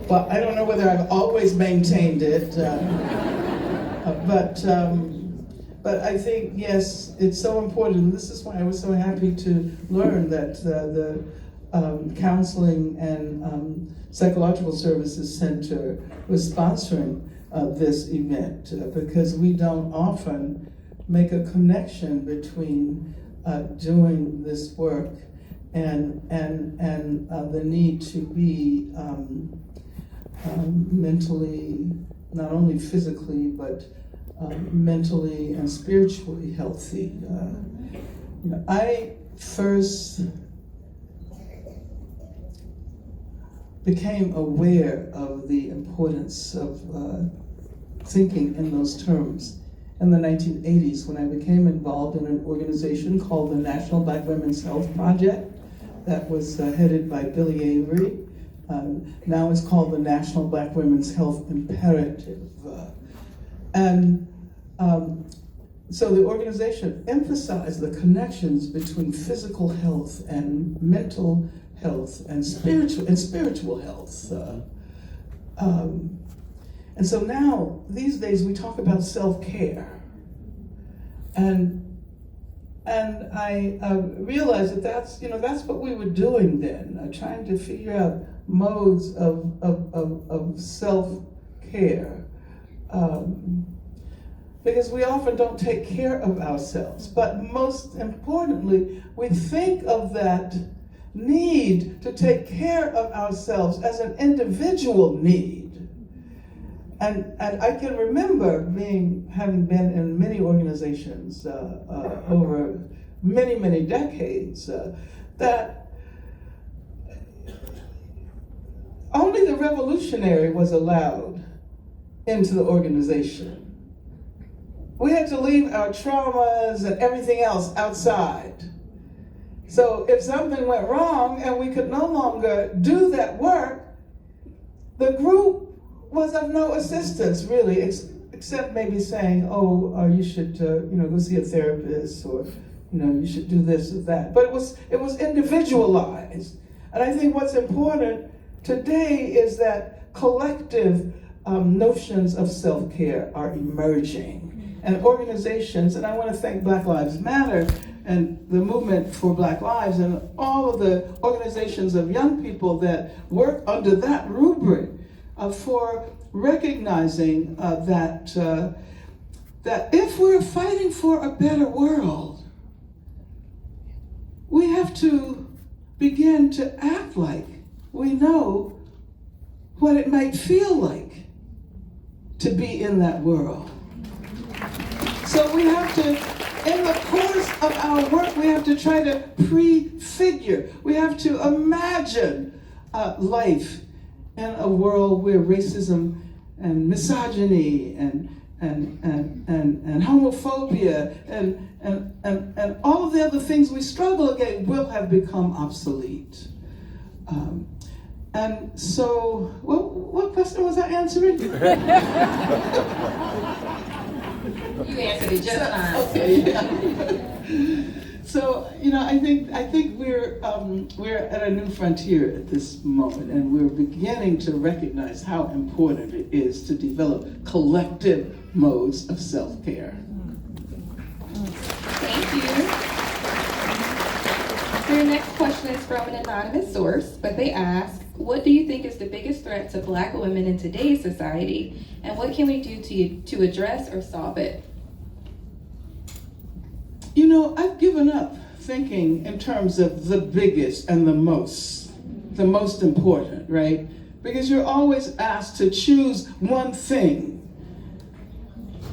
Well, I don't know whether I've always maintained it, but I think, yes, it's so important. This is why I was so happy to learn that the Counseling and Psychological Services Center was sponsoring this event, because we don't often make a connection between doing this work and the need to be mentally, not only physically, but mentally and spiritually healthy. I first became aware of the importance of thinking in those terms in the 1980s when I became involved in an organization called the National Black Women's Health Project that was headed by Billy Avery. Now it's called the National Black Women's Health Imperative. So the organization emphasized the connections between physical health and mental health and spiritual health. And so now, these days, we talk about self-care. And I realized that that's what we were doing then, trying to figure out modes of self-care. Because we often don't take care of ourselves. But most importantly, we think of that need to take care of ourselves as an individual need. And I can remember having been in many organizations over many, many decades, that only the revolutionary was allowed into the organization. we had to leave our traumas and everything else outside. So if something went wrong and we could no longer do that work, the group was of no assistance, really, except maybe saying, oh, you should go see a therapist, or you should do this or that. But it was individualized. And I think what's important today is that collective notions of self-care are emerging. And organizations, and I want to thank Black Lives Matter and the movement for Black Lives and all of the organizations of young people that work under that rubric for recognizing that if we're fighting for a better world, we have to begin to act like we know what it might feel like to be in that world. So we have to, in the course of our work, we have to try to prefigure. We have to imagine life in a world where racism and misogyny and homophobia and all of the other things we struggle against will have become obsolete. And so, what question was I answering? You answered it just fine. Okay. So, I think we're at a new frontier at this moment, and we're beginning to recognize how important it is to develop collective modes of self-care. Thank you. So your next question is from an anonymous source, but they ask, what do you think is the biggest threat to Black women in today's society, and what can we do to address or solve it? I've given up thinking in terms of the biggest and the most important, right? Because you're always asked to choose one thing,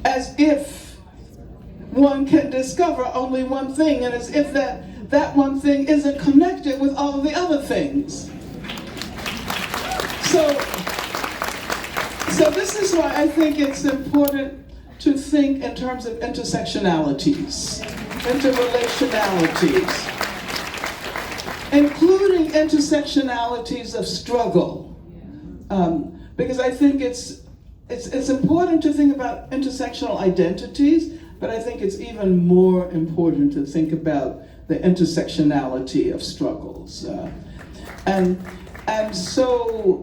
as if one can discover only one thing, and as if that one thing isn't connected with all of the other things. So this is why I think it's important to think in terms of intersectionalities, interrelationalities, including intersectionalities of struggle, because I think it's important to think about intersectional identities, but I think it's even more important to think about the intersectionality of struggles, and so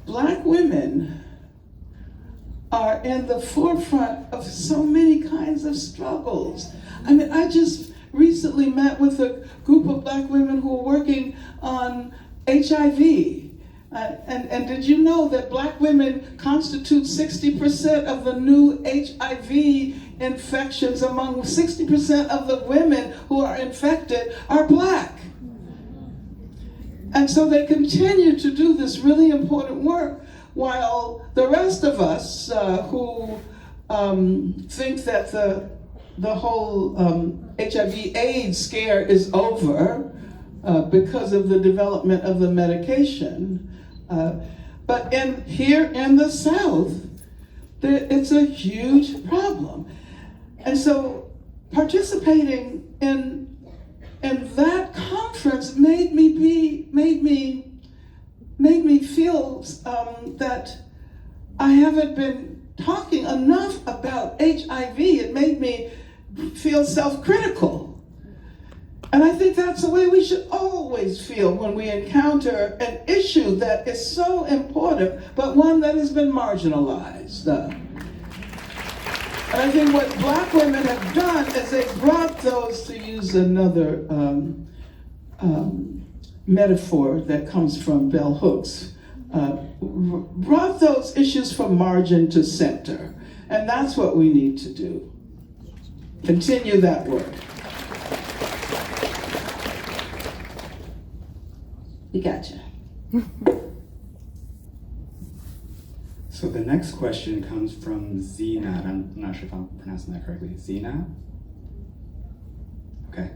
Black women are in the forefront of so many kinds of struggles. I mean, I just recently met with a group of Black women who are working on HIV. And did you know that Black women constitute 60% of the new HIV infections? Among 60% of the women who are infected are Black. And so they continue to do this really important work, while the rest of us who think that the whole HIV/AIDS scare is over because of the development of the medication, but here in the South, it's a huge problem. And so participating in that conference made me feel that I haven't been talking enough about HIV. It made me feel self-critical. And I think that's the way we should always feel when we encounter an issue that is so important, but one that has been marginalized. And I think what Black women have done is they've brought those, to use another metaphor that comes from bell hooks, brought those issues from margin to center. And that's what we need to do. Continue that work. We gotcha. So the next question comes from Zena. I'm not sure if I'm pronouncing that correctly. Zena? Okay.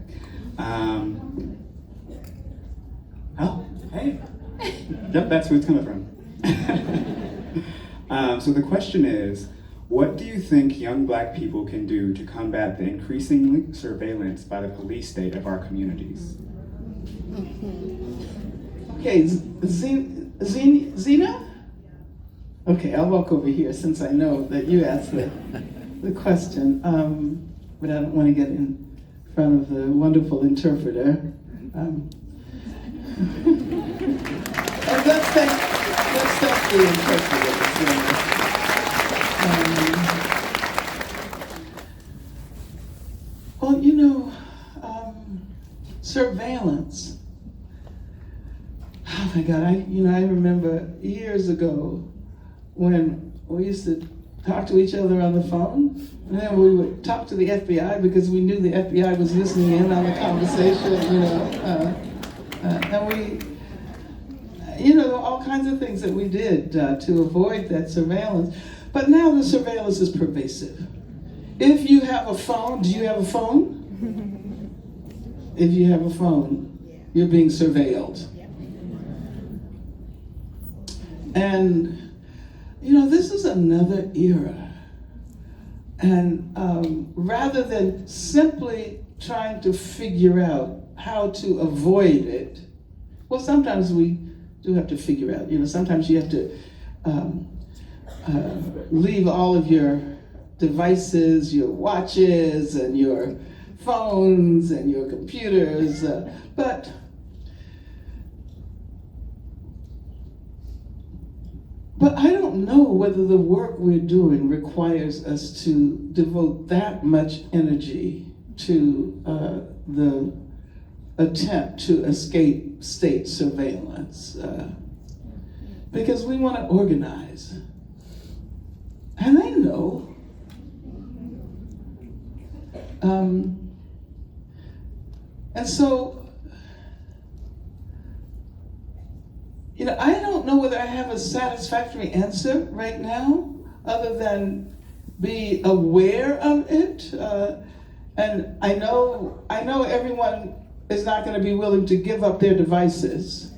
Oh, hey. Yep, that's who it's coming from. So the question is, What do you think young Black people can do to combat the increasing surveillance by the police state of our communities? Okay, Zena? Okay, I'll walk over here since I know that you asked the question, but I don't want to get in front of the wonderful interpreter. Let's thank the interpreter. Well, you know, surveillance. Oh my God, I remember years ago when we used to talk to each other on the phone, and then we would talk to the FBI because we knew the FBI was listening in on the conversation, and we, there were all kinds of things that we did to avoid that surveillance. But now the surveillance is pervasive. If you have a phone, do you have a phone? If you have a phone, you're being surveilled. And, this is another era. And rather than simply trying to figure out how to avoid it, well, sometimes we do have to figure out, sometimes you have to leave all of your devices, your watches, and your phones, and your computers, but I don't know whether the work we're doing requires us to devote that much energy to the attempt to escape state surveillance, because we want to organize. And they know. And so, I don't know whether I have a satisfactory answer right now, other than be aware of it. And I know everyone is not going to be willing to give up their devices,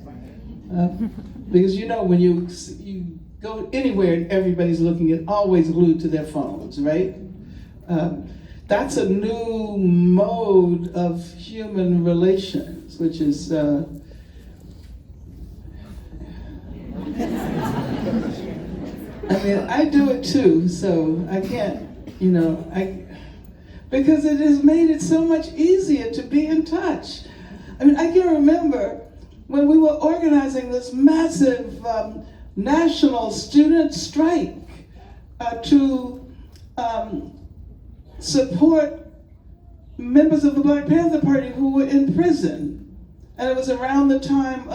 because when you go anywhere and everybody's looking at, always glued to their phones, right? That's a new mode of human relations, which is I mean, I do it too, so I can't, because it has made it so much easier to be in touch. I mean, I can remember when we were organizing this massive national student strike to support members of the Black Panther Party who were in prison. And it was around the time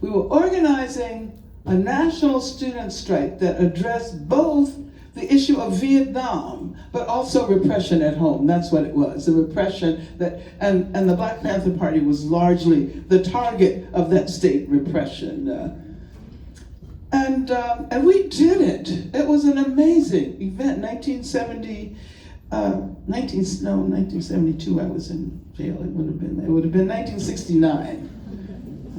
we were organizing a national student strike that addressed both the issue of Vietnam, but also repression at home. That's what it was, the repression that, and the Black Panther Party was largely the target of that state repression. And we did it. It was an amazing event. 1972 I was in jail. It would have been 1969.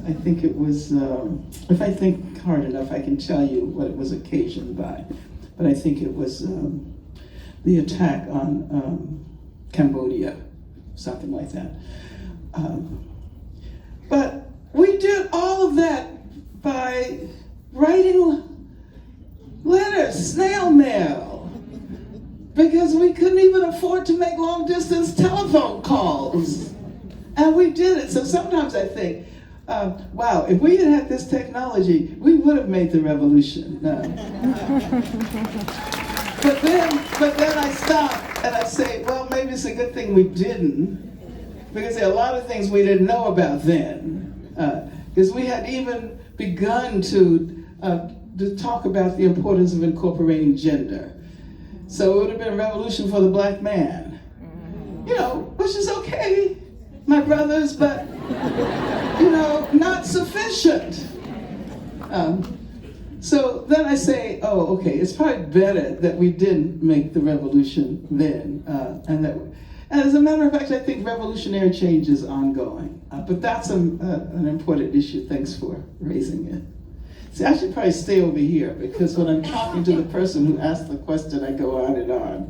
I think it was, if I think hard enough, I can tell you what it was occasioned by. But I think it was the attack on Cambodia, something like that. But we did all of that by writing letters, snail mail, because we couldn't even afford to make long distance telephone calls. And we did it. So sometimes I think, wow, if we had had this technology, we would have made the revolution. But then I stop and I say, well, maybe it's a good thing we didn't, because there are a lot of things we didn't know about then, because we hadn't even begun to talk about the importance of incorporating gender. So it would have been a revolution for the Black man, which is okay, my brothers, but not sufficient. So then I say, okay, it's probably better that we didn't make the revolution then, And as a matter of fact, I think revolutionary change is ongoing. But that's an important issue. Thanks for raising it. See, I should probably stay over here because when I'm talking to the person who asked the question, I go on and on.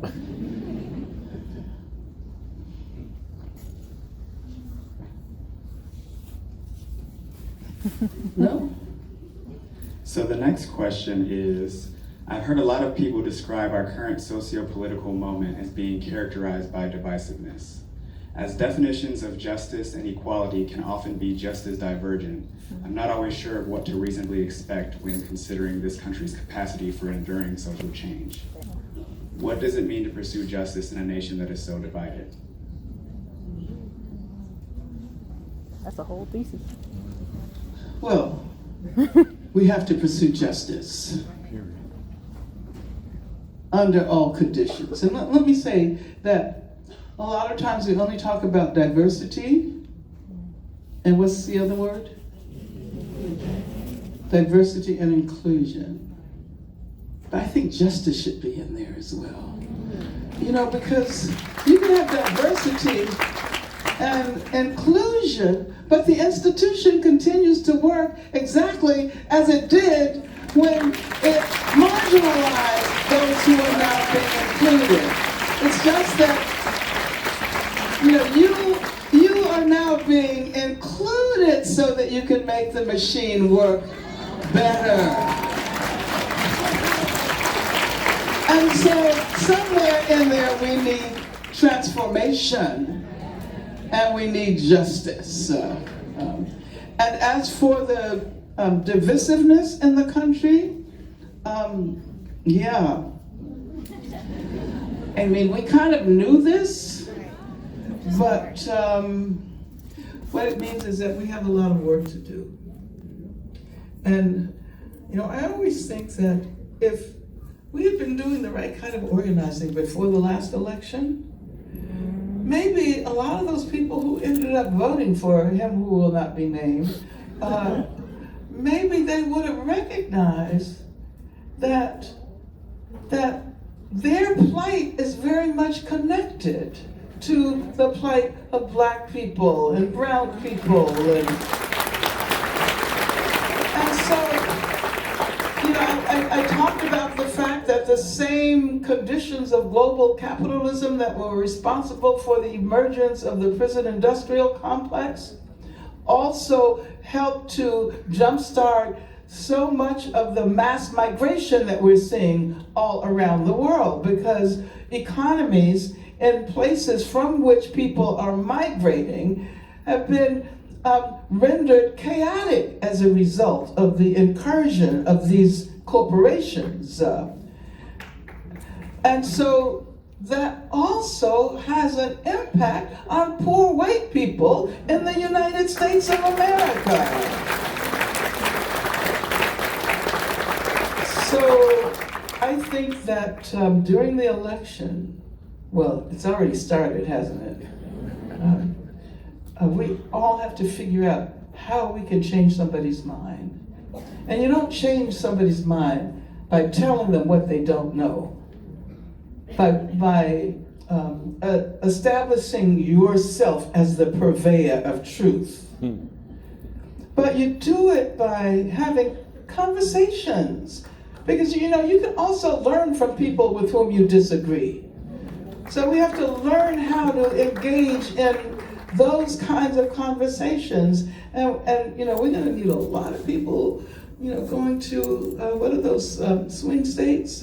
No? So the next question is, I've heard a lot of people describe our current socio-political moment as being characterized by divisiveness. As definitions of justice and equality can often be just as divergent, I'm not always sure of what to reasonably expect when considering this country's capacity for enduring social change. What does it mean to pursue justice in a nation that is so divided? That's a whole thesis. Well, we have to pursue justice under all conditions. And let me say that a lot of times we only talk about diversity, and what's the other word? Diversity and inclusion. But I think justice should be in there as well. You know, because you can have diversity and inclusion, but the institution continues to work exactly as it did when it marginalized those who are now being included. It's just that, you know, you are now being included so that you can make the machine work better. And so somewhere in there we need transformation and we need justice. And as for the divisiveness in the country, yeah. I mean, we kind of knew this, but what it means is that we have a lot of work to do. And, you know, I always think that if we had been doing the right kind of organizing before the last election, maybe a lot of those people who ended up voting for him who will not be named, maybe they would have recognized that their plight is very much connected to the plight of Black people and brown people. And so, you know, I talked about the fact that the same conditions of global capitalism that were responsible for the emergence of the prison industrial complex also helped to jumpstart so much of the mass migration that we're seeing all around the world, because economies in places from which people are migrating have been rendered chaotic as a result of the incursion of these corporations. And so that also has an impact on poor white people in the United States of America. So I think that during the election, well, it's already started, hasn't it? We all have to figure out how we can change somebody's mind. And you don't change somebody's mind by telling them what they don't know. By establishing yourself as the purveyor of truth. But you do it by having conversations. Because, you know, you can also learn from people with whom you disagree. So we have to learn how to engage in those kinds of conversations. And you know, we're going to need a lot of people, you know, going to, what are those swing states?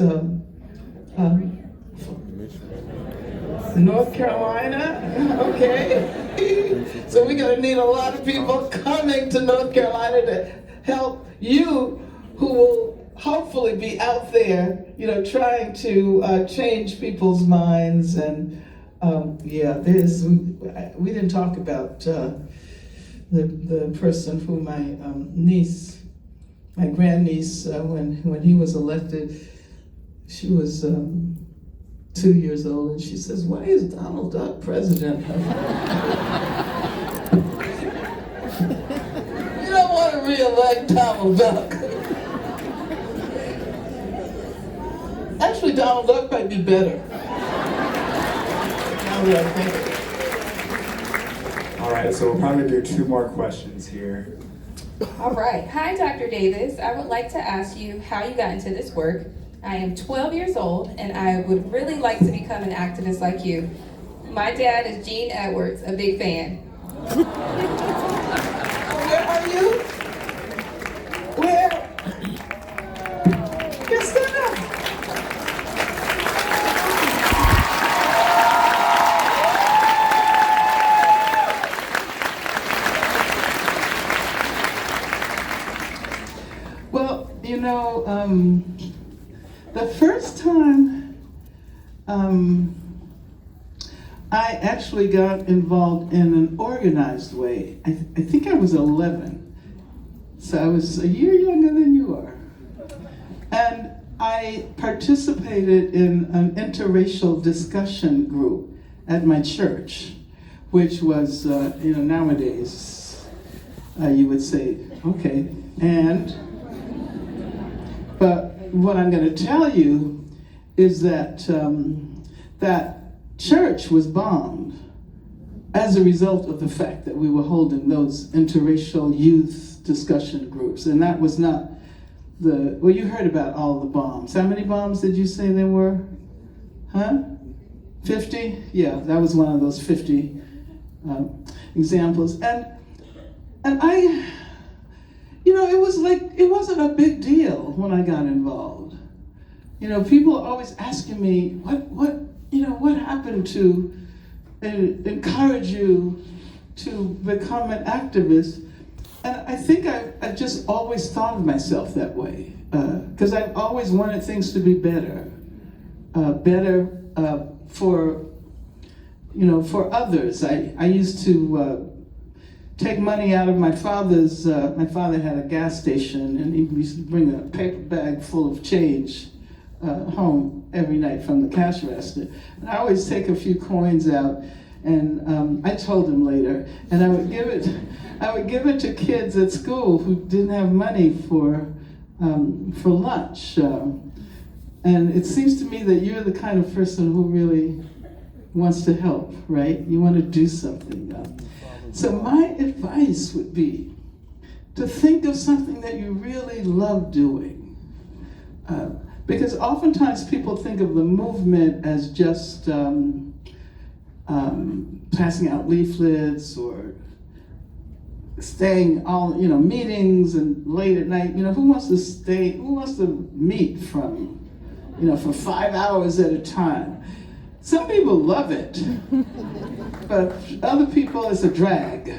North Carolina, okay. So we're going to need a lot of people coming to North Carolina to help you, who will hopefully be out there, you know, trying to change people's minds. And yeah, we didn't talk about the person who my niece, my grandniece, when he was elected, she was 2 years old, and she says, "Why is Donald Duck president?" You don't want to re-elect Donald Duck. Actually, Donald Duck might be better. All right, thank you. All right, so we'll probably do 2 more questions here. All right. Hi, Dr. Davis. I would like to ask you how you got into this work. I am 12 years old, and I would really like to become an activist like you. My dad is Gene Edwards, a big fan. Where are you? Where? Yes, stand up. Well, you know, the first time I actually got involved in an organized way, I think I was 11. So I was a year younger than you are. And I participated in an interracial discussion group at my church, which was, nowadays, you would say, okay, but what I'm going to tell you is that that church was bombed as a result of the fact that we were holding those interracial youth discussion groups. And that was not well, you heard about all the bombs. How many bombs did you say there were? Huh? 50? Yeah, that was one of those 50 examples. And I, it was like, it wasn't a big deal when I got involved. People are always asking me, what happened to encourage you to become an activist? And I think I just always thought of myself that way, because I've always wanted things to be better for others. I used to take money out of my father had a gas station, and he used to bring a paper bag full of change home every night from the cash register. And I always take a few coins out, and I told him later, and I would give it to kids at school who didn't have money for lunch. And it seems to me that you're the kind of person who really wants to help, right? You want to do something. So my advice would be to think of something that you really love doing. Because oftentimes people think of the movement as just passing out leaflets or staying meetings and late at night. Who wants to meet for 5 hours at a time? Some people love it, but other people it's a drag.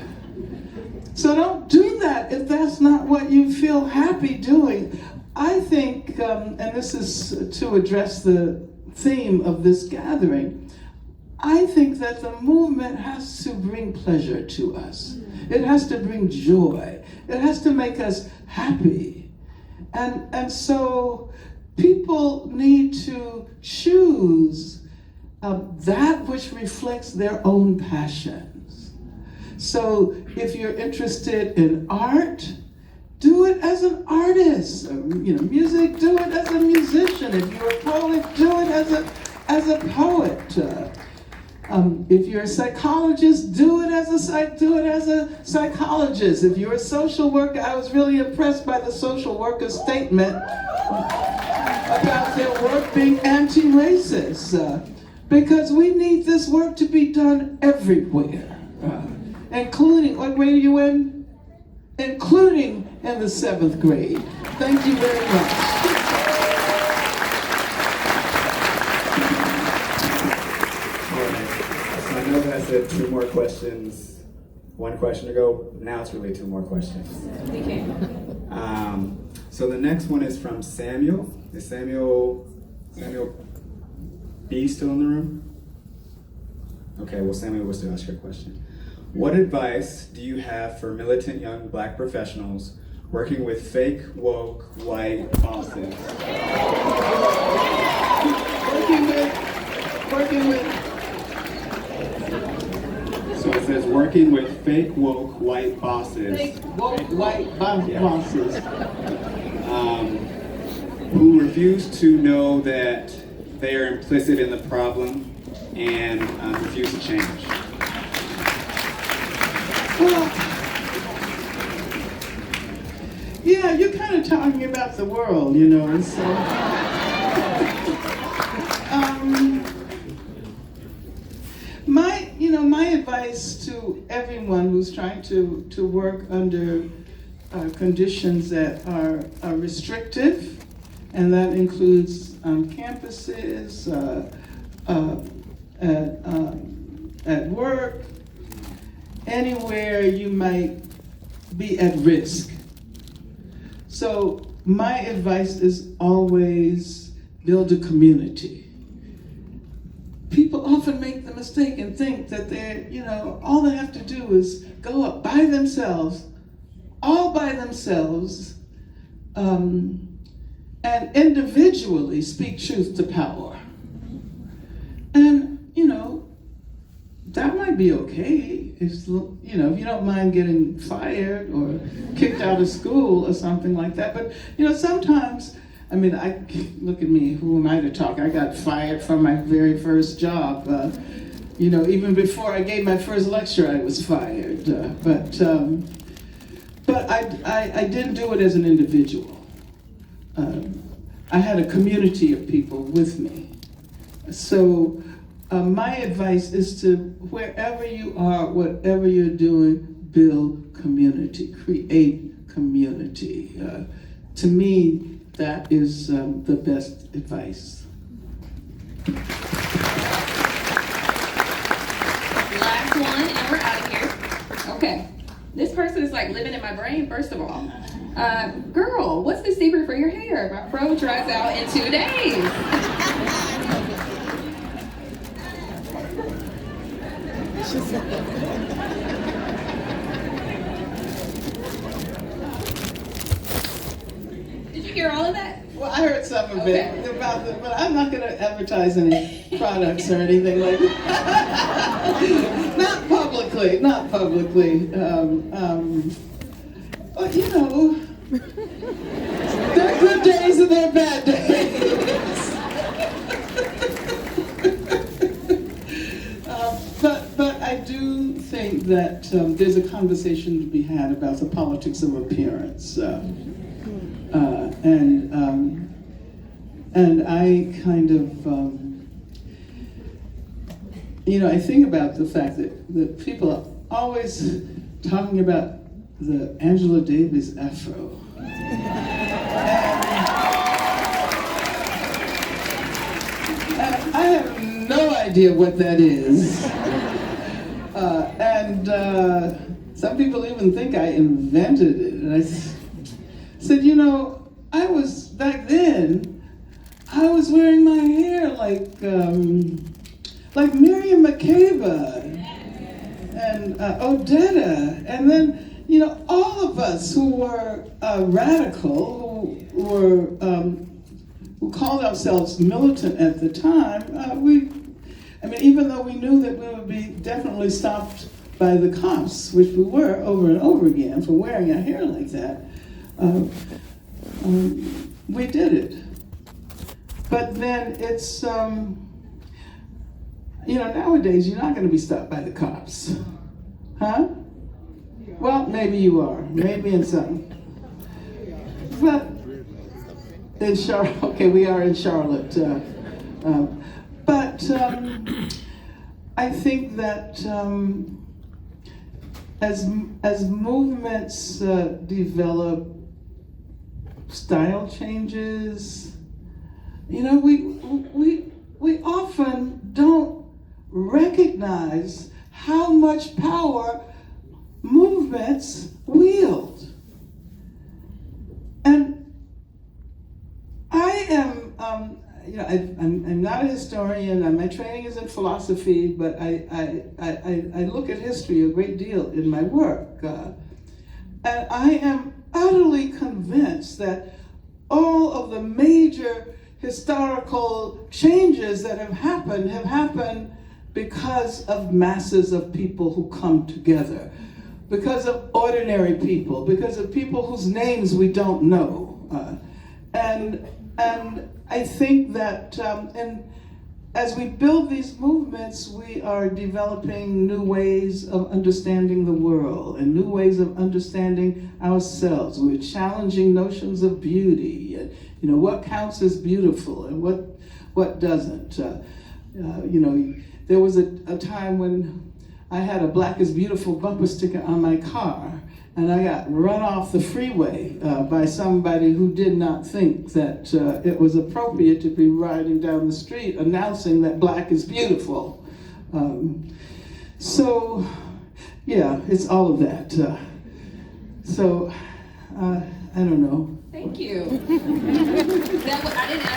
So don't do that if that's not what you feel happy doing. I think, and this is to address the theme of this gathering, I think that the movement has to bring pleasure to us. It has to bring joy. It has to make us happy. And so people need to choose that which reflects their own passions. So if you're interested in art, do it as an artist. Music, do it as a musician. If you're a poet, do it as a poet. If you're a psychologist, do it as a psychologist. If you're a social worker, I was really impressed by the social worker statement about their work being anti-racist, because we need this work to be done everywhere, including, what grade are you in? Including in the 7th grade. Thank you very much. I know that I said 2 more questions 1 question ago. Now it's really 2 more questions. Okay. So the next one is from Samuel. Is Samuel B still in the room? Okay, well, Samuel will still ask your question. What advice do you have for militant young Black professionals working with fake, woke, white bosses? Working with. So it says working with fake, woke, white bosses. Fake, woke, white bosses. Who refuse to know that they are implicit in the problem and refuse to change? Well, yeah, you're kind of talking about the world, you know, and so. My advice to everyone who's trying to work under conditions that are restrictive, and that includes on campuses, at work, anywhere you might be at risk. So my advice is always build a community. People often make the mistake and think that all they have to do is go up by themselves, all by themselves, and individually speak truth to power. And, that might be okay if you don't mind getting fired or kicked out of school or something like that. But, sometimes, look at me, who am I to talk? I got fired from my very first job. Even before I gave my first lecture, I was fired. But I didn't do it as an individual. I had a community of people with me. So my advice is to, wherever you are, whatever you're doing, build community, create community. To me, that is the best advice. Last one, and we're out of here. Okay. This person is like living in my brain, first of all. Girl, what's the secret for your hair? My fro dries out in 2 days. Did you hear all of that? Well, I heard some of it about but I'm not going to advertise any products or anything like that. Not publicly. But there are good days and there are bad days. But I do think that there's a conversation to be had about the politics of appearance. And I kind of, I think about the fact that people are always talking about the Angela Davis afro. And I have no idea what that is. Some people even think I invented it. And I said, back then, I was wearing my hair like Miriam Makeba and Odetta, and then all of us who were radical, who called ourselves militant at the time, even though we knew that we would be definitely stopped by the cops, which we were over and over again for wearing our hair like that, we did it. But then it's, nowadays you're not going to be stopped by the cops. Huh? Well, maybe you are. Maybe in some. But in Charlotte, okay, we are in Charlotte. But I think that as movements develop, style changes, we often don't recognize how much power movements wield. And I am, I'm not a historian, and my training is in philosophy, but I look at history a great deal in my work. And I am utterly convinced that all of the major historical changes that have happened because of masses of people who come together, because of ordinary people, because of people whose names we don't know. And I think that as we build these movements, we are developing new ways of understanding the world and new ways of understanding ourselves. We're challenging notions of beauty, and, what counts as beautiful and what doesn't. There was a time when I had a Black is Beautiful bumper sticker on my car, and I got run off the freeway by somebody who did not think that it was appropriate to be riding down the street announcing that Black is beautiful. So, yeah, it's all of that. I don't know. Thank you. I didn't